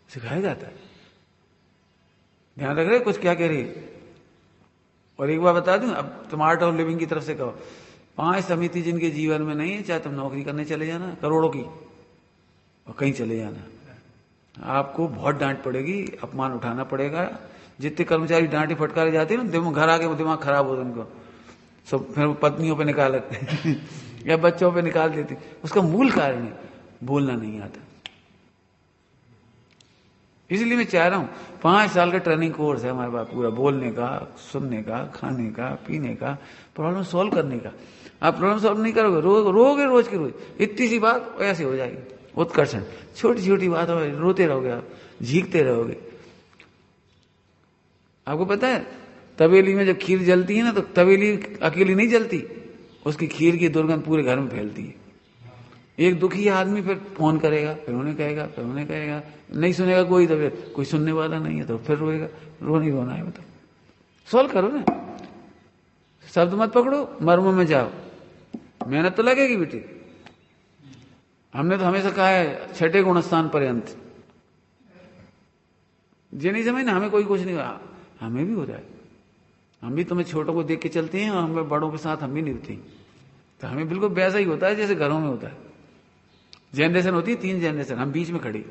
सिखाया जाता है, ध्यान रख रहे कुछ क्या कह रही है। और एक बार बता दूं, अब तुम आर्ट ऑफ लिविंग की तरफ से कहो, 5 समिति जिनके जीवन में नहीं है, चाहे तुम नौकरी करने चले जाना करोड़ों की, और कहीं चले जाना, आपको बहुत डांट पड़ेगी, अपमान उठाना पड़ेगा। जितने कर्मचारी डांटे फटकारे जाते हैं ना, घर आके दिमाग खराब होता है उनको, सब फिर पत्नियों पे निकाल लेते हैं या बच्चों पे निकाल देते। उसका मूल कारण है बोलना नहीं आता। इसलिए मैं चाह रहा हूं, 5 साल का ट्रेनिंग कोर्स है हमारे पास पूरा, बोलने का, सुनने का, खाने का, पीने का, प्रॉब्लम सॉल्व करने का। आप प्रॉब्लम सॉल्व नहीं करोगे, रोगे रोज के रोज, इतनी सी बात ऐसे हो जाएगी उत्कर्षण, छोटी छोटी बात हो, रोते रहोगे आप, झीकते रहोगे। आपको पता है तवेली में जब खीर जलती है ना, तो तवेली अकेली नहीं जलती, उसकी खीर की दुर्गंध पूरे घर में फैलती है। एक दुखी आदमी फिर फोन करेगा, फिर उन्हें कहेगा, फिर उन्हें कहेगा, नहीं सुनेगा कोई, तो फिर कोई सुनने वाला नहीं है तो फिर रोएगा। रोना है बताओ, सॉल्व करो ना, शब्द मत पकड़ो, मर्म में जाओ, मेहनत तो लगेगी बेटी। हमने तो हमेशा कहा है 6ठे गुणस्थान पर्यंत, ये नहीं समझ ना, हमें कोई कुछ नहीं हुआ, हमें भी हो जाए, हम भी तुम्हें छोटों को देख के चलते हैं और हमें बड़ों के साथ हम भी निभते हैं, तो हमें बिल्कुल वैसा ही होता है जैसे घरों में होता है। जनरेशन होती है 3 जनरेशन, हम बीच में खड़े,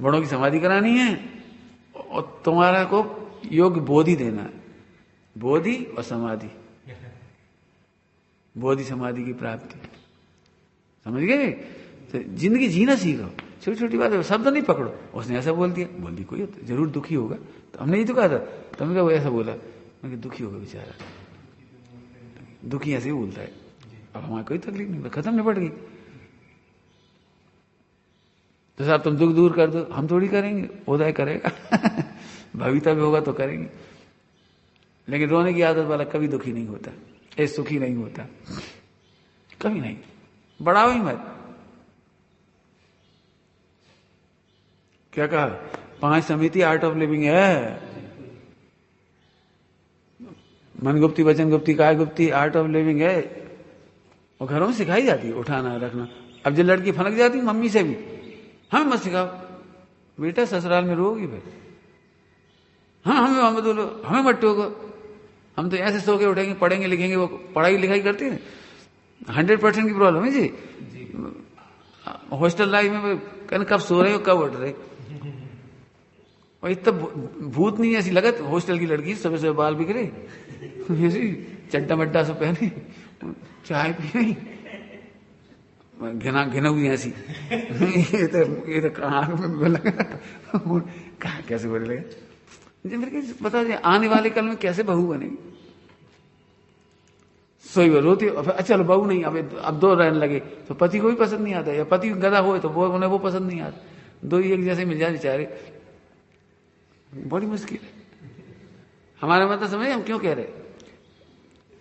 बड़ों की समाधि करानी है और तुम्हारा को योग्य बोधि देना है, बोधि और समाधि, बोधि समाधि की प्राप्ति, समझ गए। तो जिंदगी जीना सीखो, छोटी छोटी बात है, शब्द नहीं पकड़ो। उसने ऐसा बोल दी कोई जरूर दुखी होगा, तो हमने ही तो कहा था, तुमने क्या वो ऐसा बोला, मैं दुखी होगा बेचारा, दुखी ऐसे ही बोलता है, अब हमारी कोई तकलीफ नहीं, खत्म निपट गई। तो साहब तुम दुख दूर कर दो, हम थोड़ी करेंगे, उदय करेगा भविता भी होगा तो करेंगे, लेकिन रोने की आदत वाला कभी दुखी नहीं होता, ये सुखी नहीं होता, कभी नहीं, बढ़ाओ ही मत। क्या कहा, 5 समिति आर्ट ऑफ लिविंग है, मन गुप्ती, वचन गुप्ती, काय गुप्ती, आर्ट ऑफ लिविंग है, और घरों में सिखाई जाती है उठाना रखना। अब जो लड़की फनक जाती है मम्मी से भी, हमें मत सिखाओ बेटा, ससुराल में रोगी फिर, हमें बोलो, हमें मत टोको, हम तो ऐसे सो के उठेंगे, पढ़ेंगे लिखेंगे। वो पढ़ाई लिखाई करती है 100% की प्रॉब्लम है जी। हॉस्टल लाइफ में कहना कब सो रहे हो कब उठ रहे, और इतना भूत नहीं ऐसी लगत, हॉस्टल की लड़की सुबह सुबह बाल बिखरे, ऐसी चड्डा मड्डा सब पहने, चाय पी रही, घिना हुई ऐसी ये तो कहाँ लगा, कहा कैसे बोले लगा। मेरे को बता दे आने वाले कल में कैसे बहू बनेगी। सोई रोती, चलो बहू नहीं, अब 2 रहने लगे तो पति को भी पसंद नहीं आता, या पति गधा हो तो उन्हें वो पसंद नहीं आता, 2 ही एक जैसे मिल जाए बेचारे, बड़ी मुश्किल है। हमारा मतलब समझे हम क्यों कह रहे,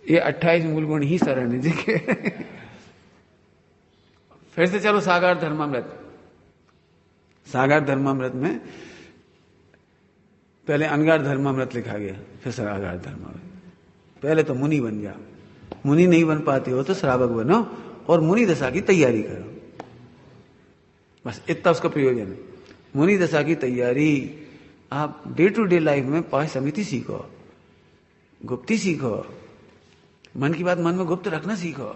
ये 28 मूल गुण ही शरण जी के फिर से चलो साकार धर्मामृत, सागार धर्मामृत में पहले अनगार धर्मामृत लिखा गया, फिर सागार धर्मामृत। पहले तो मुनि बन गया, मुनि नहीं बन पाते हो तो श्रावक बनो और मुनि दशा की तैयारी करो, बस इतना उसका प्रयोजन है। मुनि दशा की तैयारी आप डे टू डे लाइफ में पांच समिति सीखो, गुप्ती सीखो, मन की बात मन में गुप्त रखना सीखो,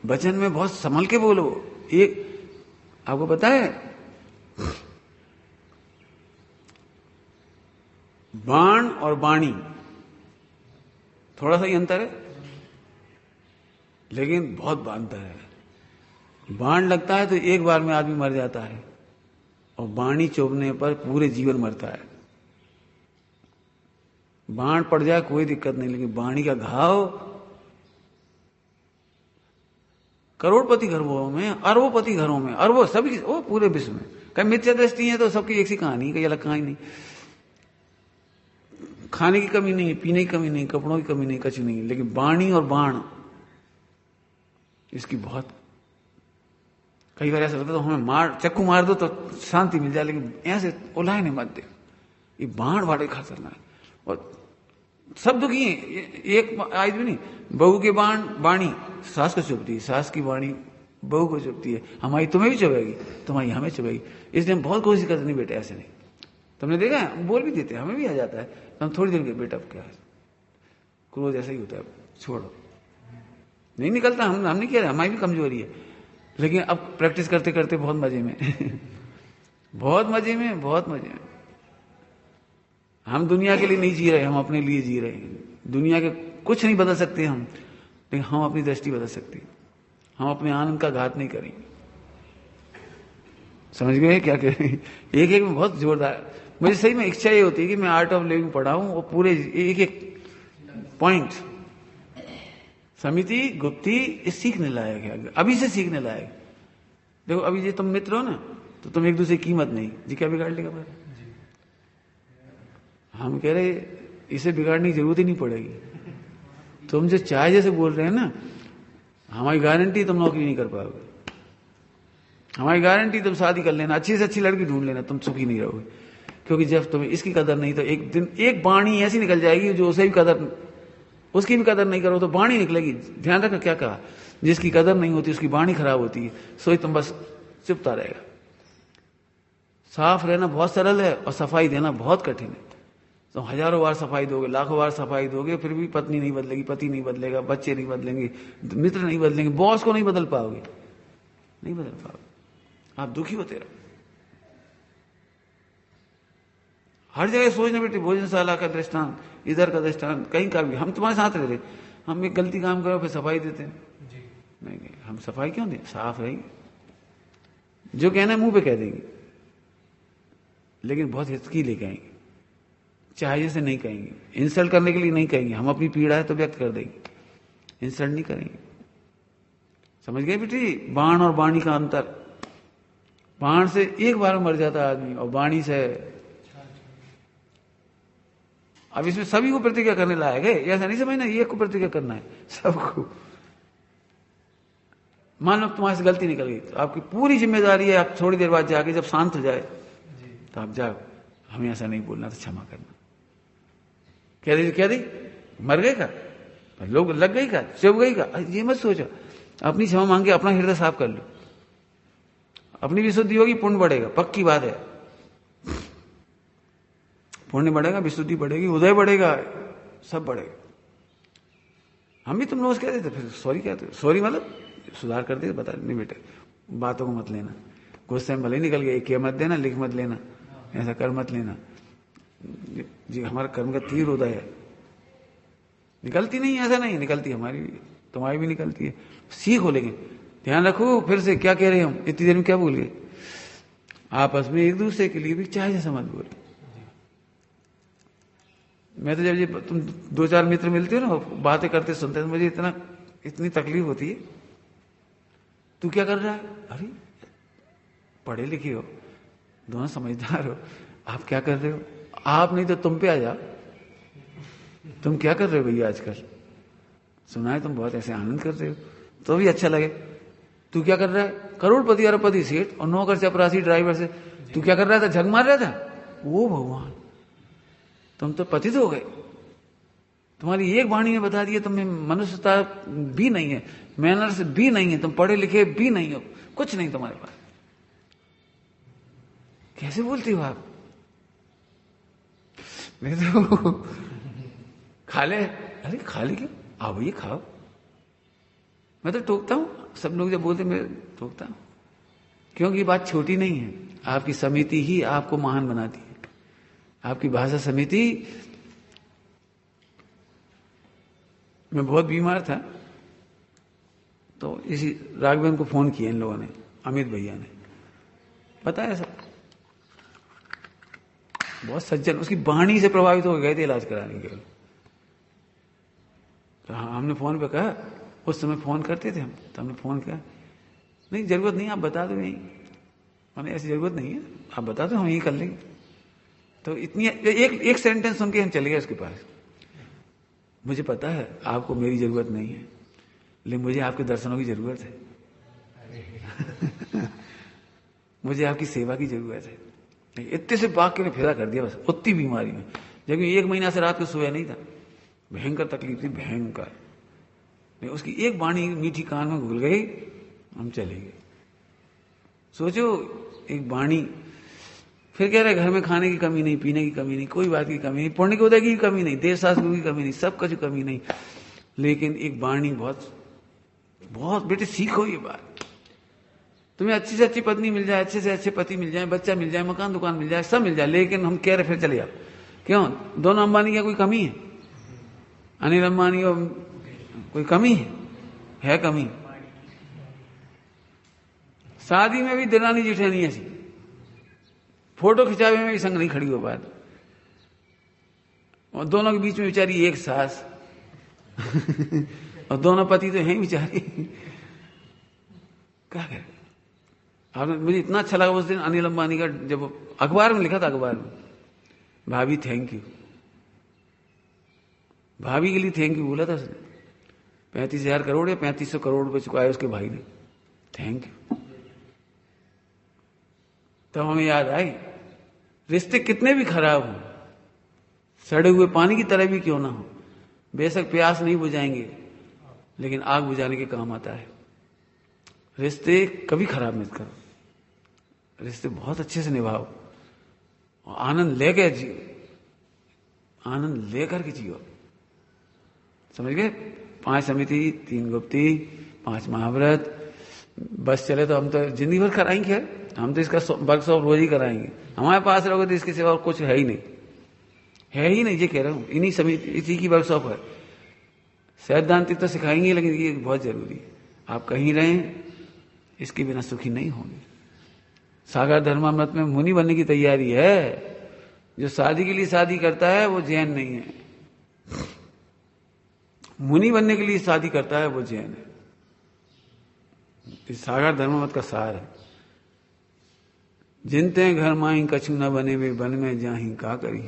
वचन में बहुत संभल के बोलो। एक आपको पता है बाण और बाणी थोड़ा सा ही अंतर है, लेकिन बहुत अंतर है। बाण लगता है तो एक बार में आदमी मर जाता है और बाणी चुभने पर पूरे जीवन मरता है। बाण पड़ जाए कोई दिक्कत नहीं, लेकिन बाणी का घाव करोड़पति घरों में, अरबोपति घरों में, अरबों सभी वो पूरे विश्व में। कहीं मिथ्या दृष्टि है तो सबकी एक सी कहानी, कहीं अलग कहानी नहीं। खाने की कमी नहीं, पीने की कमी नहीं, कपड़ों की कमी नहीं, कुछ नहीं, लेकिन बाणी और बाण इसकी बहुत। कई बार ऐसा लगता है तो हमें मार चक्कू मार दो तो शांति मिल जाए, लेकिन ऐसे उलाहने मत दे, ये बाण बड़े खतरनाक है और सब दुखी है। एक आज भी नहीं, बहू के बाण बाणी सास को चुभती है, सास की बाणी बहू को चुभती है, हमारी तुम्हें भी चुभेगी, तुम्हारी हमें चुभेगी। इसलिए हम बहुत कोशिश करते नहीं बेटे ऐसे नहीं। तुमने देखा है, बोल भी देते हैं, हमें भी आ जाता है, हम थोड़ी देर के बेटा क्या है, क्रोध ऐसा ही होता है, छोड़ो, नहीं निकलता। हम नहीं कह रहे, हमारी भी कमजोरी है, लेकिन अब प्रैक्टिस करते करते बहुत मजे में बहुत मजे में, बहुत मजे में। हम दुनिया के लिए नहीं जी रहे, हम अपने लिए जी रहे हैं। दुनिया के कुछ नहीं बदल सकते हम, लेकिन हम अपनी दृष्टि बदल सकते हैं। हम अपने आनंद का घात नहीं करेंगे। समझ गए क्या कह रहे हैं? एक एक में बहुत जोरदार। मुझे सही में इच्छा ये होती है कि मैं आर्ट ऑफ लिविंग पढ़ाऊं और पूरे एक एक पॉइंट समिति गुप्ती सीखने लायक है, अभी से सीखने लायक। देखो अभी ये तुम मित्र हो ना, तो तुम एक दूसरे की कीमत नहीं जी, क्या बिगाड़ लेगा पर? हम कह रहे इसे बिगाड़ने की जरूरत ही नहीं पड़ेगी। तुम जो चाहे जैसे बोल रहे हैं ना, हमारी गारंटी तुम नौकरी नहीं कर पाओगे, हमारी गारंटी तुम शादी कर लेना, अच्छी से अच्छी लड़की ढूंढ लेना, तुम सुखी नहीं रहोगे। क्योंकि जब तुम्हें इसकी कदर नहीं तो एक दिन एक बाणी ऐसी निकल जाएगी जो उसे भी कदर, उसकी भी कदर नहीं करो तो बाणी निकलेगी। ध्यान रखो क्या कहा, जिसकी कदर नहीं होती उसकी बाणी खराब होती है। सोई तुम बस चुपता रहेगा। साफ रहना बहुत सरल है और सफाई देना बहुत कठिन है। तो हजारों बार सफाई दोगे, लाखों बार सफाई दोगे, फिर भी पत्नी नहीं बदलेगी, पति नहीं बदलेगा, बच्चे नहीं बदलेंगे, मित्र नहीं बदलेंगे, बॉस को नहीं बदल पाओगे, नहीं बदल पाओगे, आप दुखी होते रहो। हर जगह सोचना बेटे, भोजनशाला का दृष्टांत, इधर का दृष्टांत, कहीं का भी। हम तुम्हारे साथ रह रहे, हम एक गलती काम करो फिर सफाई देते हैं। नहीं नहीं, हम सफाई क्यों दें, साफ रहेंगे, जो कहना है मुंह पे कह देंगे, लेकिन बहुत हिचकी लेके आएंगे, चाहिए से नहीं कहेंगे, इंसल्ट करने के लिए नहीं कहेंगे। हम अपनी पीड़ा है तो व्यक्त कर देंगे, इंसल्ट नहीं करेंगे। समझ गए बेटी, बाण और बाणी का अंतर। बाण से एक बार में मर जाता है आदमी, और बाणी से अब इसमें सभी को प्रतिज्ञा करने लायक है, ऐसा नहीं समझना ये को प्रतिज्ञा करना है, सबको। मान लो तुम्हारे से गलती निकल गई तो आपकी पूरी जिम्मेदारी है, आप थोड़ी देर बाद जाके जब शांत हो जाए तो आप जाओ, हमें ऐसा नहीं बोलना, तो क्षमा करना। कह दी मर गए का, लोग लग गई का, चुभ गई का, ये मत सोचो। अपनी क्षमा मांग के अपना हृदय साफ कर लो, अपनी विशुद्धि होगी, पुण्य बढ़ेगा, पक्की बात है। पुण्य बढ़ेगा, विशुद्धि बढ़ेगी, उदय बढ़ेगा, सब बढ़ेगा। हम भी तुम रोज कहते थे, फिर सॉरी कहते, सॉरी मतलब सुधार कर दे, बता नहीं बेटे बातों को मत लेना, गुस्से में भले निकल गए, कह मत देना, लिख मत लेना, ऐसा कर मत लेना जी, हमारा कर्म का तीर उदय है। निकलती नहीं, ऐसा नहीं निकलती, हमारी भी तुम्हारी भी निकलती है, सीखो। लेकिन ध्यान रखो, फिर से क्या कह रहे हैं हम, इतनी देर में क्या बोल गए, आपस में एक दूसरे के लिए भी चाहे जैसा मत बोले। मैं तो जब ये तुम दो चार मित्र मिलते हो ना, बातें करते सुनते तो मुझे इतनी तकलीफ होती है। तू क्या कर रहा है, अरे पढ़े लिखे हो, दोनों समझदार हो, आप क्या कर रहे हो, आप नहीं तो तुम पे आ जा, तुम क्या कर रहे हो भैया आजकल, सुना है तुम बहुत ऐसे आनंद कर रहे हो, तो भी अच्छा लगे। तू क्या कर रहा है? करोड़पति अरबपति सेठ और नौकर चपरासी ड्राइवर से तू क्या कर रहा था? झग मार रहा था? वो भगवान, तुम तो पतित हो गए। तुम्हारी एक वाणी में बता दिया तुम्हें मनुष्यता भी नहीं है, मैनर्स भी नहीं है, तुम पढ़े लिखे भी नहीं हो, कुछ नहीं तुम्हारे पास। कैसे बोलती हो आप? मैं तो खा ले। अरे खा ले क्यों? आओ भैया खाओ। मैं तो टोकता हूं, सब लोग जब बोलते मैं टोकता हूं, क्योंकि ये बात छोटी नहीं है। आपकी समिति ही आपको महान बनाती है। आपकी भाषा समिति। मैं बहुत बीमार था तो इसी राघवेन को फोन किया इन लोगों ने, अमित भैया ने बताया सब। बहुत सज्जन, उसकी वाणी से प्रभावित हो गए थे इलाज कराने के लिए। तो हमने फोन पे कहा, उस समय फोन करते थे हम, तो हमने फोन किया, नहीं जरूरत नहीं, आप बता दो। नहीं मैंने ऐसी जरूरत नहीं है, आप बता दो, हम यही कर लेंगे। तो इतनी एक सेंटेंस सुन के हम चले गए उसके पास। मुझे पता है आपको मेरी जरूरत नहीं है, लेकिन मुझे आपके दर्शनों की जरूरत है। मुझे आपकी सेवा की जरूरत है। इतने से बाग के ने फेरा कर दिया बस, उतनी बीमारी में। जबकि 1 महीना से रात को सोया नहीं था, भयंकर तकलीफ थी, भयंकर। उसकी एक वाणी मीठी कान में घुल गई, हम चले गए। सोचो, एक वाणी। फिर कह रहे घर में खाने की कमी नहीं, पीने की कमी नहीं, कोई बात की कमी नहीं, पुण्य के उदय की कमी नहीं, देश शास्त्र की कमी नहीं, सब कुछ कमी नहीं, लेकिन एक वाणी बहुत बहुत। बेटे सीखो ये बात। तुम्हें अच्छी से अच्छी पत्नी मिल जाए, अच्छे से अच्छे पति मिल जाए, बच्चा मिल जाए, मकान दुकान मिल जाए, सब मिल जाए, लेकिन हम कह रहे फिर चले जाओ। क्यों? दोनों अंबानी की कोई कमी है? अनिल अंबानी और कोई कमी है कमी? शादी में भी दिरानी जेठानी ऐसी, फोटो खिंचावे में भी संग नहीं खड़ी हो बात, और दोनों के बीच में बेचारी एक सास और दोनों पति तो हैं बेचारी। क्या करें? आपने, मुझे इतना अच्छा लगा उस दिन अनिल अंबानी का, जब अखबार में लिखा था, अखबार में, भाभी थैंक यू, भाभी के लिए थैंक यू बोला था उसने। 35,000 करोड़ या 3500 करोड़ रुपए चुकाए उसके भाई ने, थैंक यू। तो हमें याद आई, रिश्ते कितने भी खराब हो, सड़े हुए पानी की तरह भी क्यों ना हो, बेशक प्यास नहीं बुझाएंगे, लेकिन आग बुझाने के काम आता है। रिश्ते कभी खराब मत करो, रिश्ते बहुत अच्छे से निभाओ, और आनंद लेकर जियो, आनंद लेकर के जियो। समझ गए? 5 समिति, 3 गुप्ती, 5 महाव्रत। बस चले तो हम तो जिंदगी भर कराएंगे। हम तो इसका वर्कशॉप रोज ही कराएंगे। हमारे पास रहोगे तो इसके सिवा और कुछ है ही नहीं, है ही नहीं। ये कह रहा हूं, इन्हीं समिति, इसी की वर्कशॉप है। सैद्धांतिक तो सिखाएंगे, लेकिन ये बहुत जरूरी है। आप कहीं रहें, इसके बिना सुखी नहीं होंगे। सागर धर्मामृत में मुनि बनने की तैयारी है। जो शादी के लिए शादी करता है वो जैन नहीं है, मुनि बनने के लिए शादी करता है वो जैन है। इस सागर धर्मामृत का सार है। जिनते घर माई कछु न बने वे वन में जाही का करी,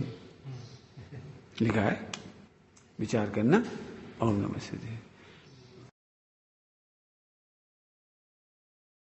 लिखा है। विचार करना। ओम नमः शिवाय।